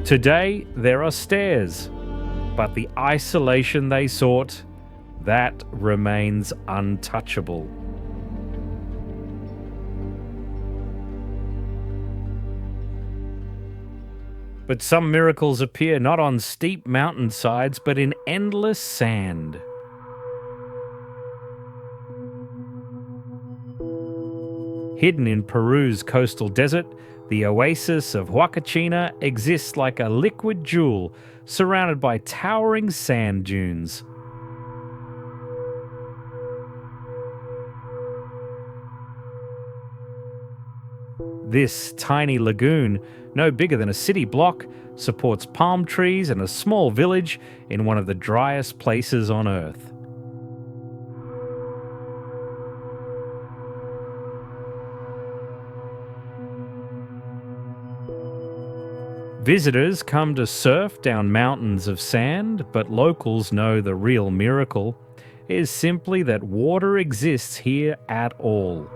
Today, there are stairs, but the isolation they sought, that remains untouchable. But some miracles appear not on steep mountainsides, but in endless sand. Hidden in Peru's coastal desert, the oasis of Huacachina exists like a liquid jewel surrounded by towering sand dunes. This tiny lagoon, no bigger than a city block, supports palm trees and a small village in one of the driest places on Earth. Visitors come to surf down mountains of sand, but locals know the real miracle is simply that water exists here at all.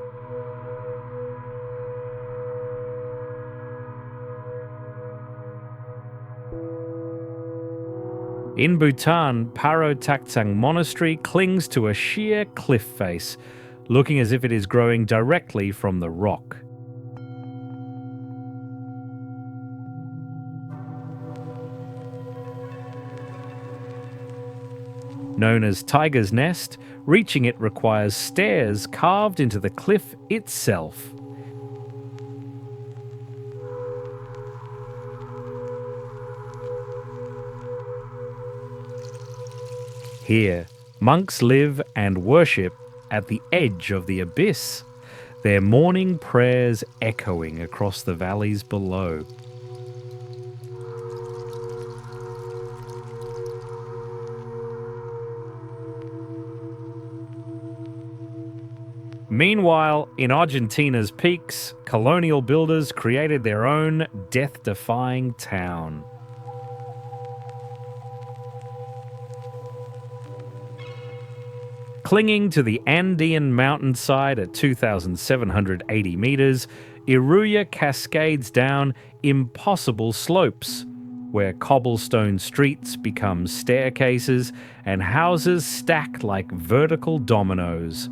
In Bhutan, Paro Taktsang Monastery clings to a sheer cliff face, looking as if it is growing directly from the rock. Known as Tiger's Nest, reaching it requires stairs carved into the cliff itself. Here, monks live and worship at the edge of the abyss, their morning prayers echoing across the valleys below. Meanwhile, in Argentina's peaks, colonial builders created their own death-defying town. Clinging to the Andean mountainside at 2,780 meters, Iruya cascades down impossible slopes, where cobblestone streets become staircases and houses stack like vertical dominoes.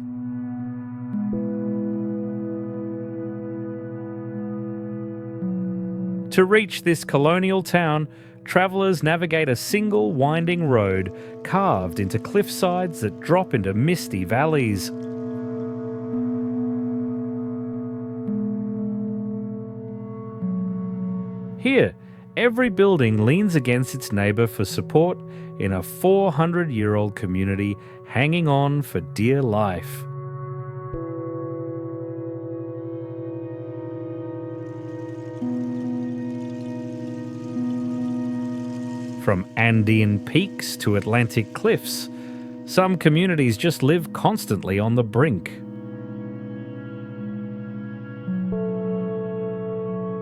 To reach this colonial town, travellers navigate a single winding road carved into cliffsides that drop into misty valleys. Here, every building leans against its neighbour for support in a 400-year-old community hanging on for dear life. From Andean peaks to Atlantic cliffs, some communities just live constantly on the brink.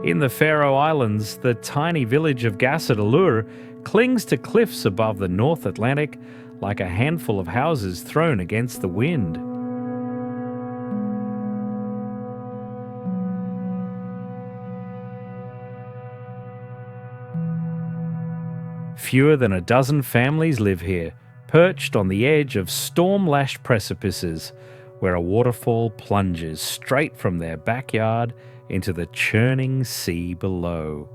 In the Faroe Islands, the tiny village of Gassadalur clings to cliffs above the North Atlantic like a handful of houses thrown against the wind. Fewer than a dozen families live here, perched on the edge of storm-lashed precipices, where a waterfall plunges straight from their backyard into the churning sea below.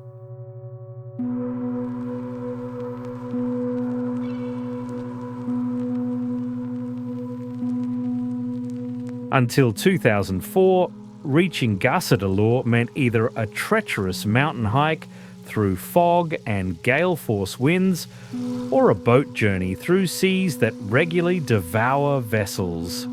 Until 2004, reaching Gassadalur meant either a treacherous mountain hike through fog and gale-force winds, or a boat journey through seas that regularly devour vessels.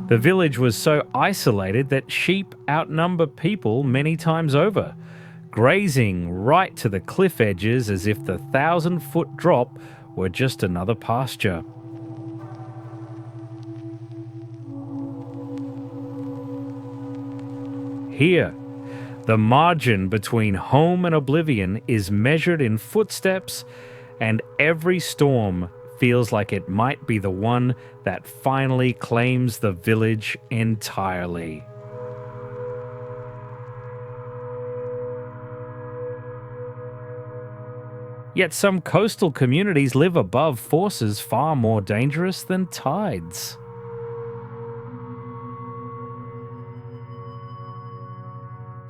The village was so isolated that sheep outnumber people many times over, grazing right to the cliff edges as if the 1,000-foot drop were just another pasture. Here, the margin between home and oblivion is measured in footsteps, and every storm feels like it might be the one that finally claims the village entirely. Yet some coastal communities live above forces far more dangerous than tides.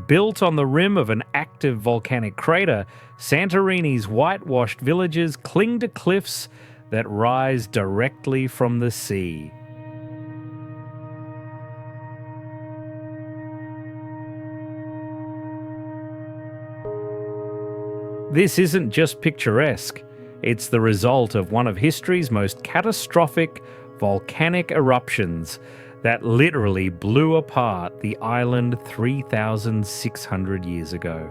Built on the rim of an active volcanic crater, Santorini's whitewashed villages cling to cliffs that rise directly from the sea. This isn't just picturesque, it's the result of one of history's most catastrophic volcanic eruptions that literally blew apart the island 3,600 years ago.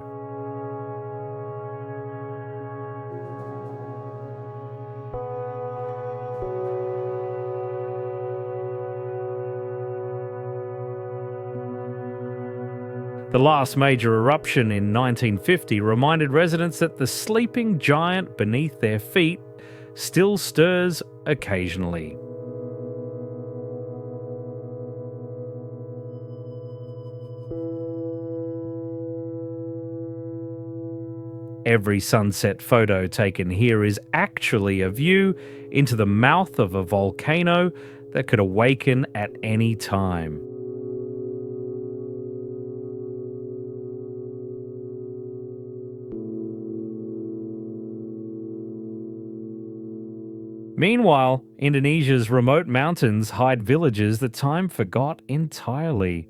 The last major eruption in 1950 reminded residents that the sleeping giant beneath their feet still stirs occasionally. Every sunset photo taken here is actually a view into the mouth of a volcano that could awaken at any time. Meanwhile, Indonesia's remote mountains hide villages that time forgot entirely.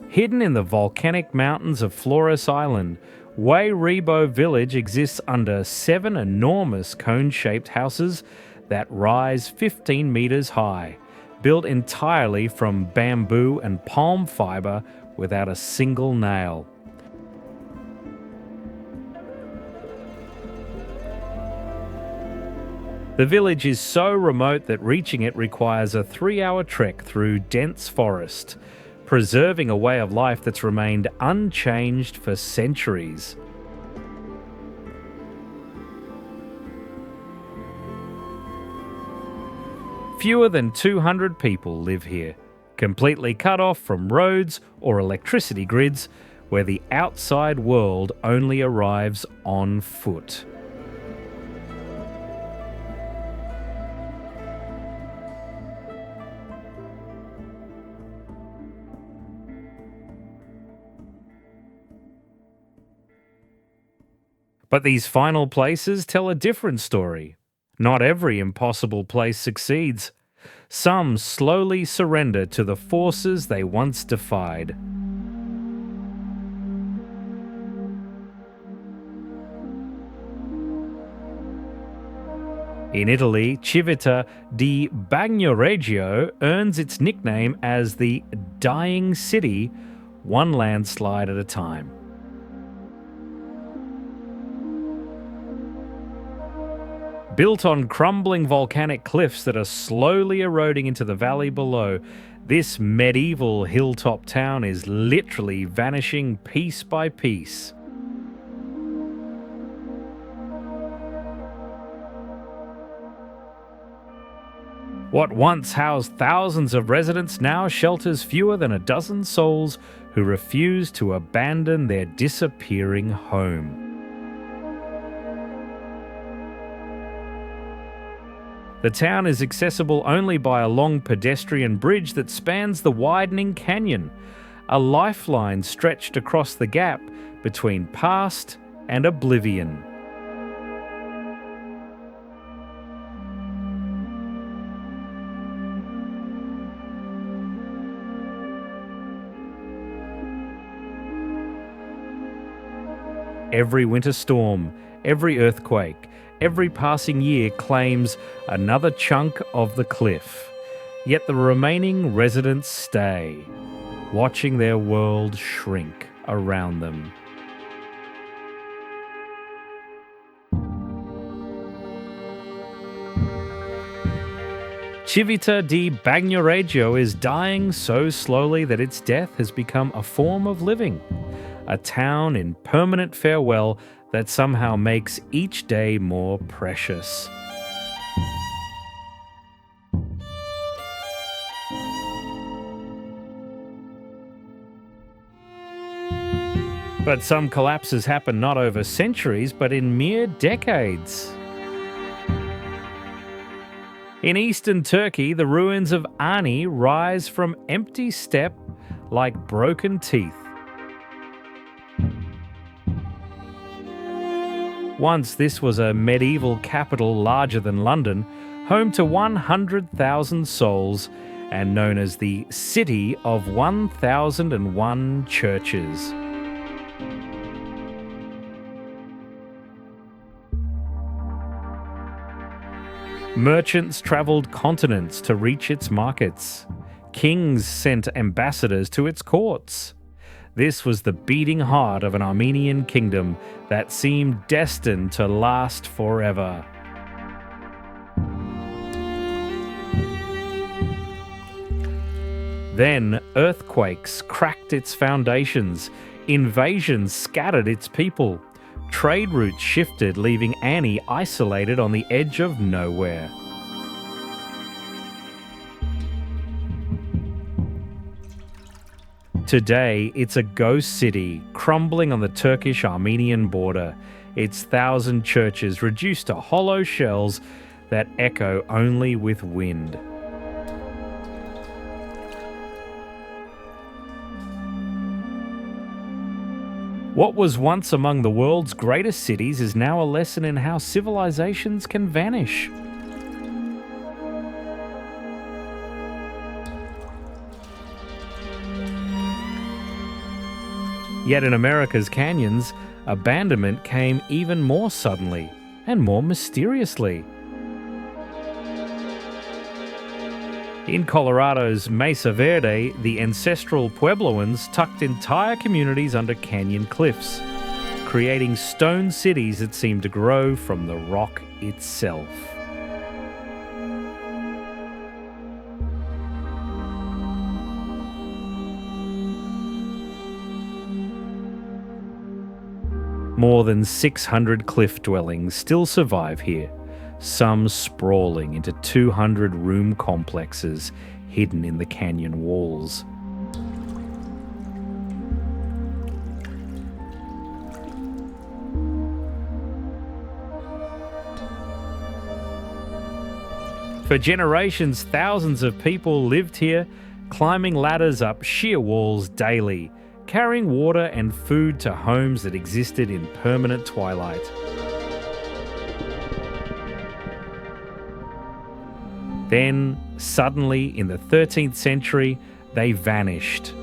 Hidden in the volcanic mountains of Flores Island, Wairibo village exists under 7 enormous cone-shaped houses that rise 15 meters high, built entirely from bamboo and palm fiber without a single nail. The village is so remote that reaching it requires a 3-hour trek through dense forest, preserving a way of life that's remained unchanged for centuries. Fewer than 200 people live here, completely cut off from roads or electricity grids, where the outside world only arrives on foot. But these final places tell a different story. Not every impossible place succeeds. Some slowly surrender to the forces they once defied. In Italy, Civita di Bagnoregio earns its nickname as the Dying City, one landslide at a time. Built on crumbling volcanic cliffs that are slowly eroding into the valley below, this medieval hilltop town is literally vanishing piece by piece. What once housed thousands of residents now shelters fewer than a dozen souls who refuse to abandon their disappearing home. The town is accessible only by a long pedestrian bridge that spans the widening canyon, a lifeline stretched across the gap between past and oblivion. Every winter storm, every earthquake, every passing year claims another chunk of the cliff. Yet the remaining residents stay, watching their world shrink around them. Civita di Bagnoregio is dying so slowly that its death has become a form of living, a town in permanent farewell that somehow makes each day more precious. But some collapses happen not over centuries, but in mere decades. In eastern Turkey, the ruins of Ani rise from empty steppe like broken teeth. Once this was a medieval capital larger than London, home to 100,000 souls and known as the City of 1001 Churches. Merchants travelled continents to reach its markets. Kings sent ambassadors to its courts. This was the beating heart of an Armenian kingdom that seemed destined to last forever. Then earthquakes cracked its foundations, invasions scattered its people. Trade routes shifted, leaving Ani isolated on the edge of nowhere. Today, it's a ghost city, crumbling on the Turkish-Armenian border, its 1,000 churches reduced to hollow shells that echo only with wind. What was once among the world's greatest cities is now a lesson in how civilizations can vanish. Yet in America's canyons, abandonment came even more suddenly and more mysteriously. In Colorado's Mesa Verde, the ancestral Puebloans tucked entire communities under canyon cliffs, creating stone cities that seemed to grow from the rock itself. More than 600 cliff dwellings still survive here, some sprawling into 200-room complexes hidden in the canyon walls. For generations, thousands of people lived here, climbing ladders up sheer walls daily, carrying water and food to homes that existed in permanent twilight. Then, suddenly, in the 13th century, they vanished.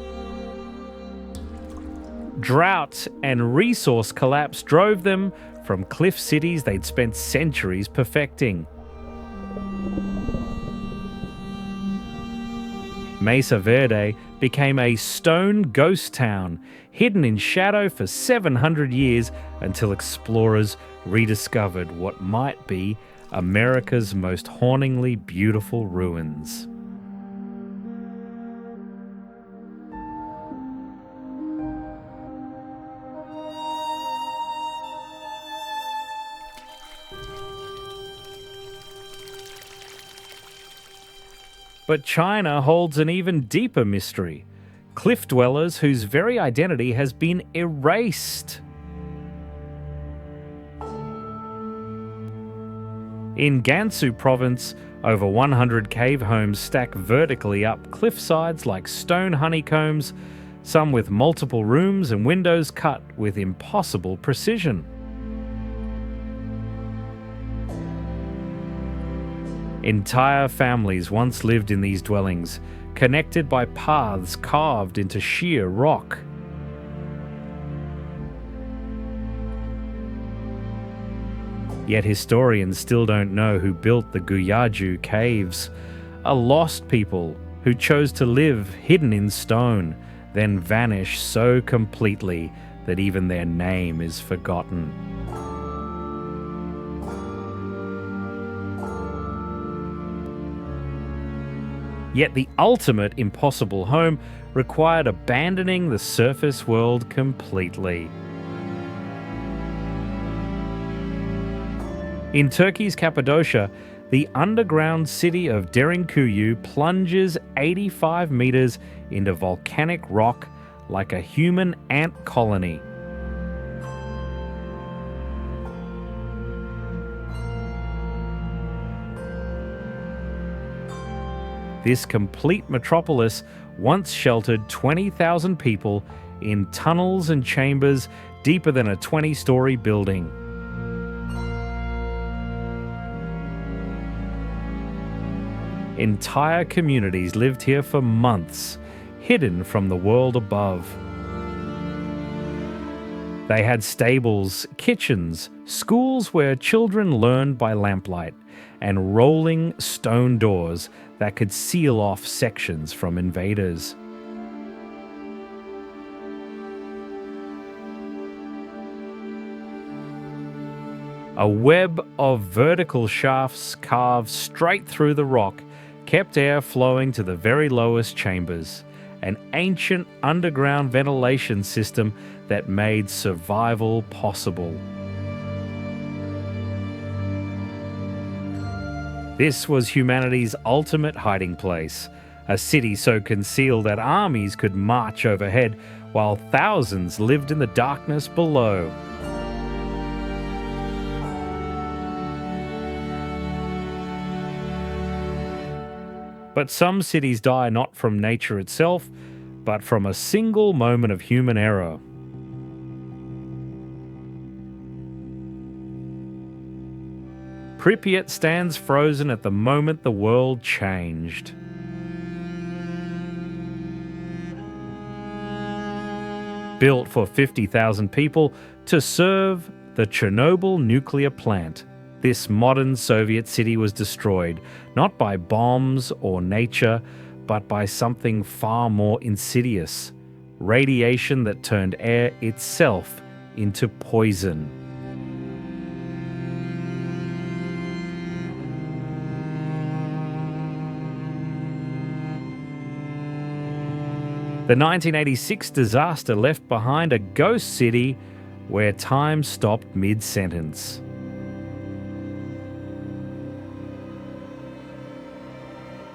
Drought and resource collapse drove them from cliff cities they'd spent centuries perfecting. Mesa Verde became a stone ghost town, hidden in shadow for 700 years until explorers rediscovered what might be America's most hauntingly beautiful ruins. But China holds an even deeper mystery. Cliff dwellers whose very identity has been erased. In Gansu province, over 100 cave homes stack vertically up cliff sides like stone honeycombs, some with multiple rooms and windows cut with impossible precision. Entire families once lived in these dwellings, connected by paths carved into sheer rock. Yet historians still don't know who built the Guyaju caves, a lost people who chose to live hidden in stone, then vanish so completely that even their name is forgotten. Yet the ultimate impossible home required abandoning the surface world completely. In Turkey's Cappadocia, the underground city of Derinkuyu plunges 85 meters into volcanic rock like a human ant colony. This complete metropolis once sheltered 20,000 people in tunnels and chambers deeper than a 20-story building. Entire communities lived here for months, hidden from the world above. They had stables, kitchens, schools where children learned by lamplight, and rolling stone doors that could seal off sections from invaders. A web of vertical shafts carved straight through the rock kept air flowing to the very lowest chambers, an ancient underground ventilation system that made survival possible. This was humanity's ultimate hiding place, a city so concealed that armies could march overhead while thousands lived in the darkness below. But some cities die not from nature itself, but from a single moment of human error. Pripyat stands frozen at the moment the world changed. Built for 50,000 people to serve the Chernobyl nuclear plant, this modern Soviet city was destroyed, not by bombs or nature, but by something far more insidious: radiation that turned air itself into poison. The 1986 disaster left behind a ghost city where time stopped mid-sentence.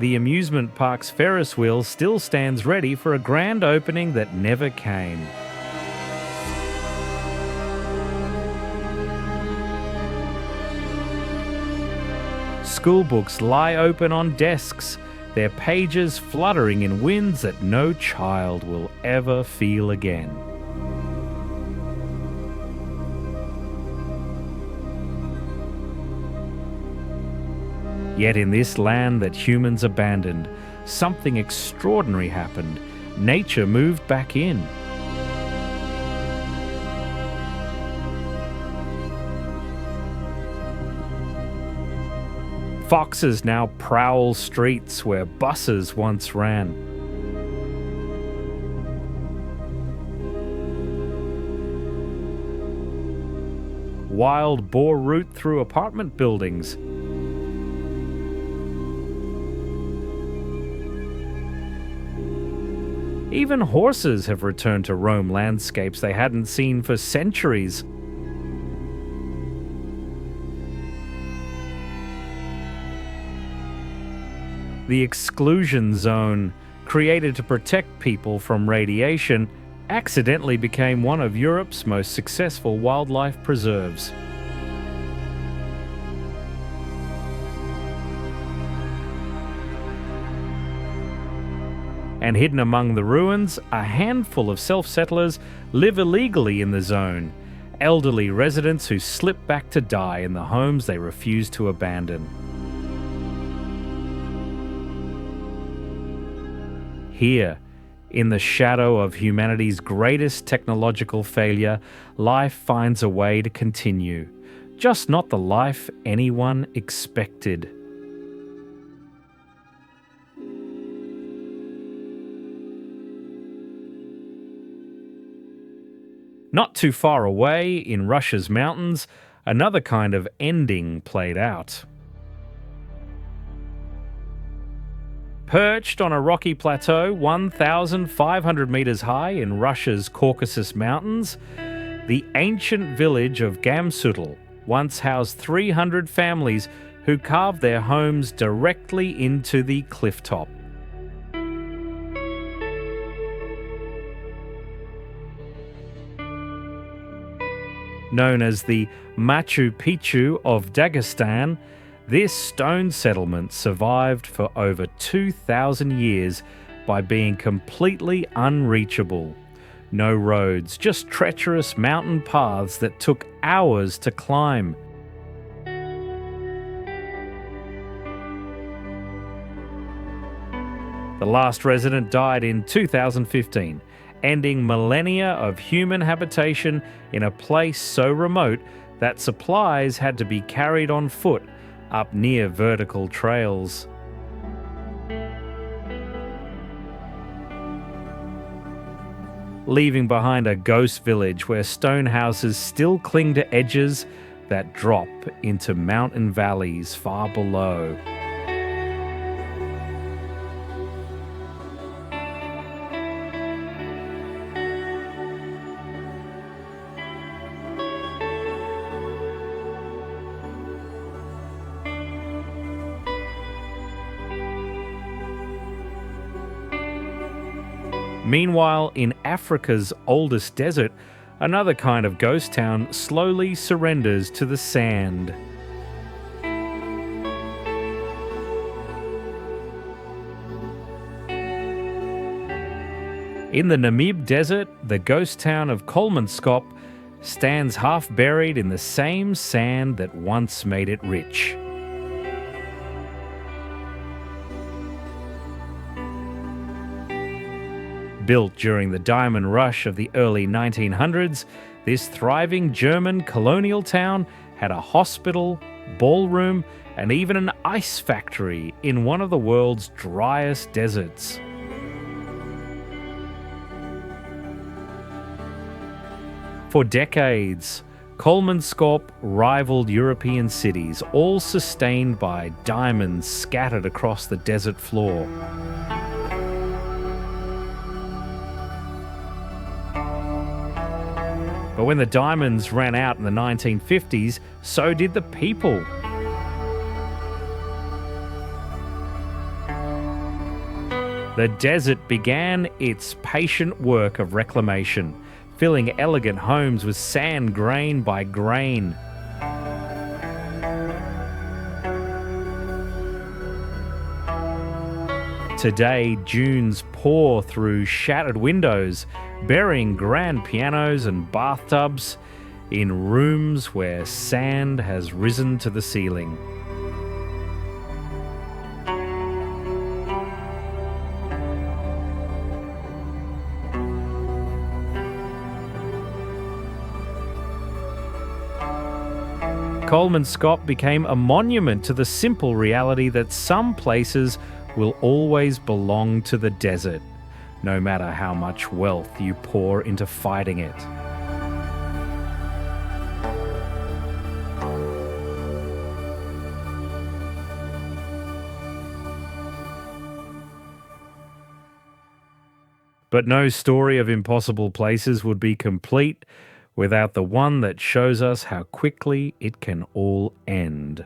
The amusement park's Ferris wheel still stands ready for a grand opening that never came. School books lie open on desks, their pages fluttering in winds that no child will ever feel again. Yet in this land that humans abandoned, something extraordinary happened. Nature moved back in. Foxes now prowl streets where buses once ran. Wild boar root through apartment buildings. Even horses have returned to roam landscapes they hadn't seen for centuries. The exclusion zone, created to protect people from radiation, accidentally became one of Europe's most successful wildlife preserves. And hidden among the ruins, a handful of self-settlers live illegally in the zone, elderly residents who slip back to die in the homes they refuse to abandon. Here, in the shadow of humanity's greatest technological failure, life finds a way to continue, just not the life anyone expected. Not too far away, in Russia's mountains, another kind of ending played out. Perched on a rocky plateau 1,500 meters high in Russia's Caucasus Mountains, the ancient village of Gamsutl once housed 300 families who carved their homes directly into the cliff top. Known as the Machu Picchu of Dagestan, this stone settlement survived for over 2,000 years by being completely unreachable. No roads, just treacherous mountain paths that took hours to climb. The last resident died in 2015, ending millennia of human habitation in a place so remote that supplies had to be carried on foot up near vertical trails. Leaving behind a ghost village where stone houses still cling to edges that drop into mountain valleys far below. Meanwhile, in Africa's oldest desert, another kind of ghost town slowly surrenders to the sand. In the Namib Desert, the ghost town of Kolmanskop stands half buried in the same sand that once made it rich. Built during the diamond rush of the early 1900s, this thriving German colonial town had a hospital, ballroom, and even an ice factory in one of the world's driest deserts. For decades, Kolmanskop rivaled European cities, all sustained by diamonds scattered across the desert floor. But when the diamonds ran out in the 1950s, so did the people. The desert began its patient work of reclamation, filling elegant homes with sand grain by grain. Today, dunes pour through shattered windows, burying grand pianos and bathtubs in rooms where sand has risen to the ceiling. Kolmanskop became a monument to the simple reality that some places will always belong to the desert, no matter how much wealth you pour into fighting it. But no story of impossible places would be complete without the one that shows us how quickly it can all end.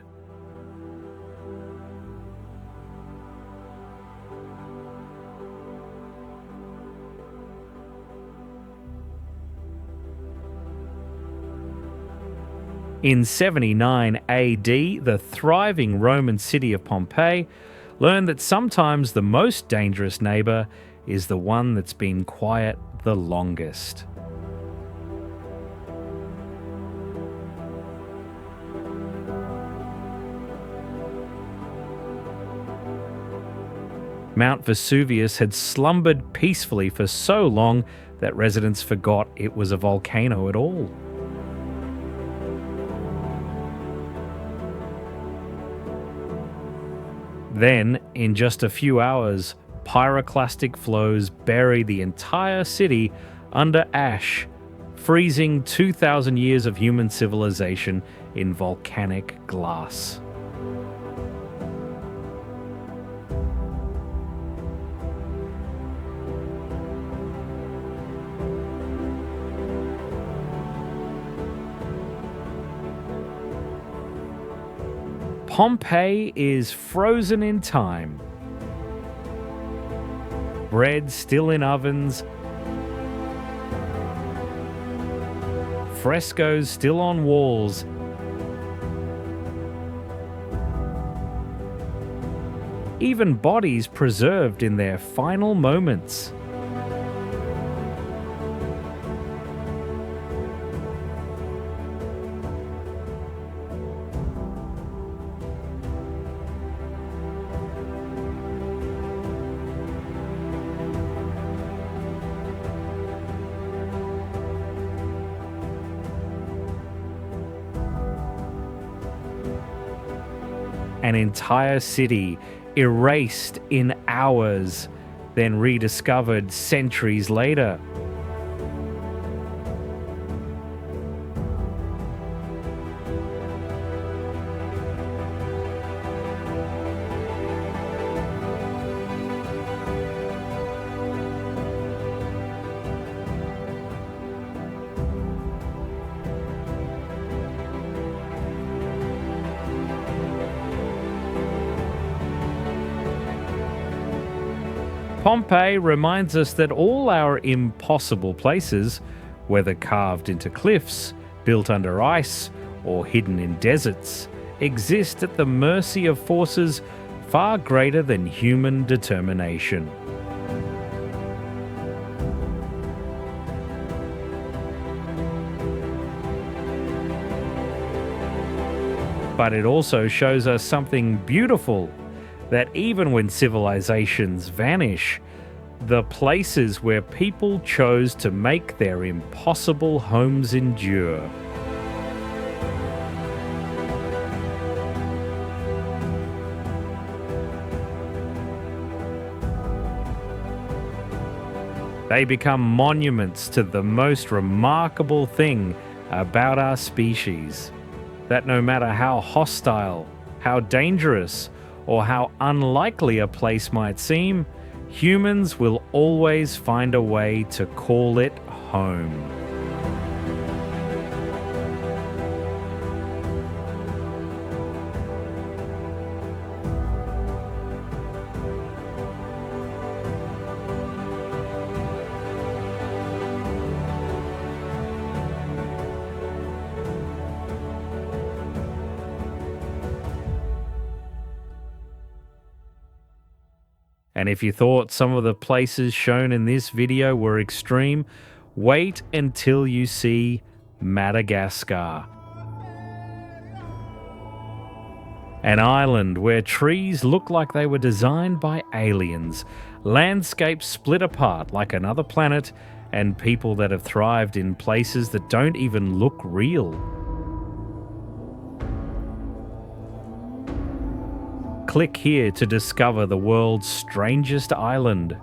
In 79 AD, the thriving Roman city of Pompeii learned that sometimes the most dangerous neighbour is the one that's been quiet the longest. Mount Vesuvius had slumbered peacefully for so long that residents forgot it was a volcano at all. Then, in just a few hours, pyroclastic flows bury the entire city under ash, freezing 2,000 years of human civilization in volcanic glass. Pompeii is frozen in time. Bread still in ovens, frescoes still on walls, even bodies preserved in their final moments. An entire city erased in hours, then rediscovered centuries later. Pompeii reminds us that all our impossible places, whether carved into cliffs, built under ice, or hidden in deserts, exist at the mercy of forces far greater than human determination. But it also shows us something beautiful, that even when civilizations vanish, the places where people chose to make their impossible homes endure. They become monuments to the most remarkable thing about our species, that no matter how hostile, how dangerous, or how unlikely a place might seem, humans will always find a way to call it home. And if you thought some of the places shown in this video were extreme, wait until you see Madagascar. An island where trees look like they were designed by aliens, landscapes split apart like another planet, and people that have thrived in places that don't even look real. Click here to discover the world's strangest island.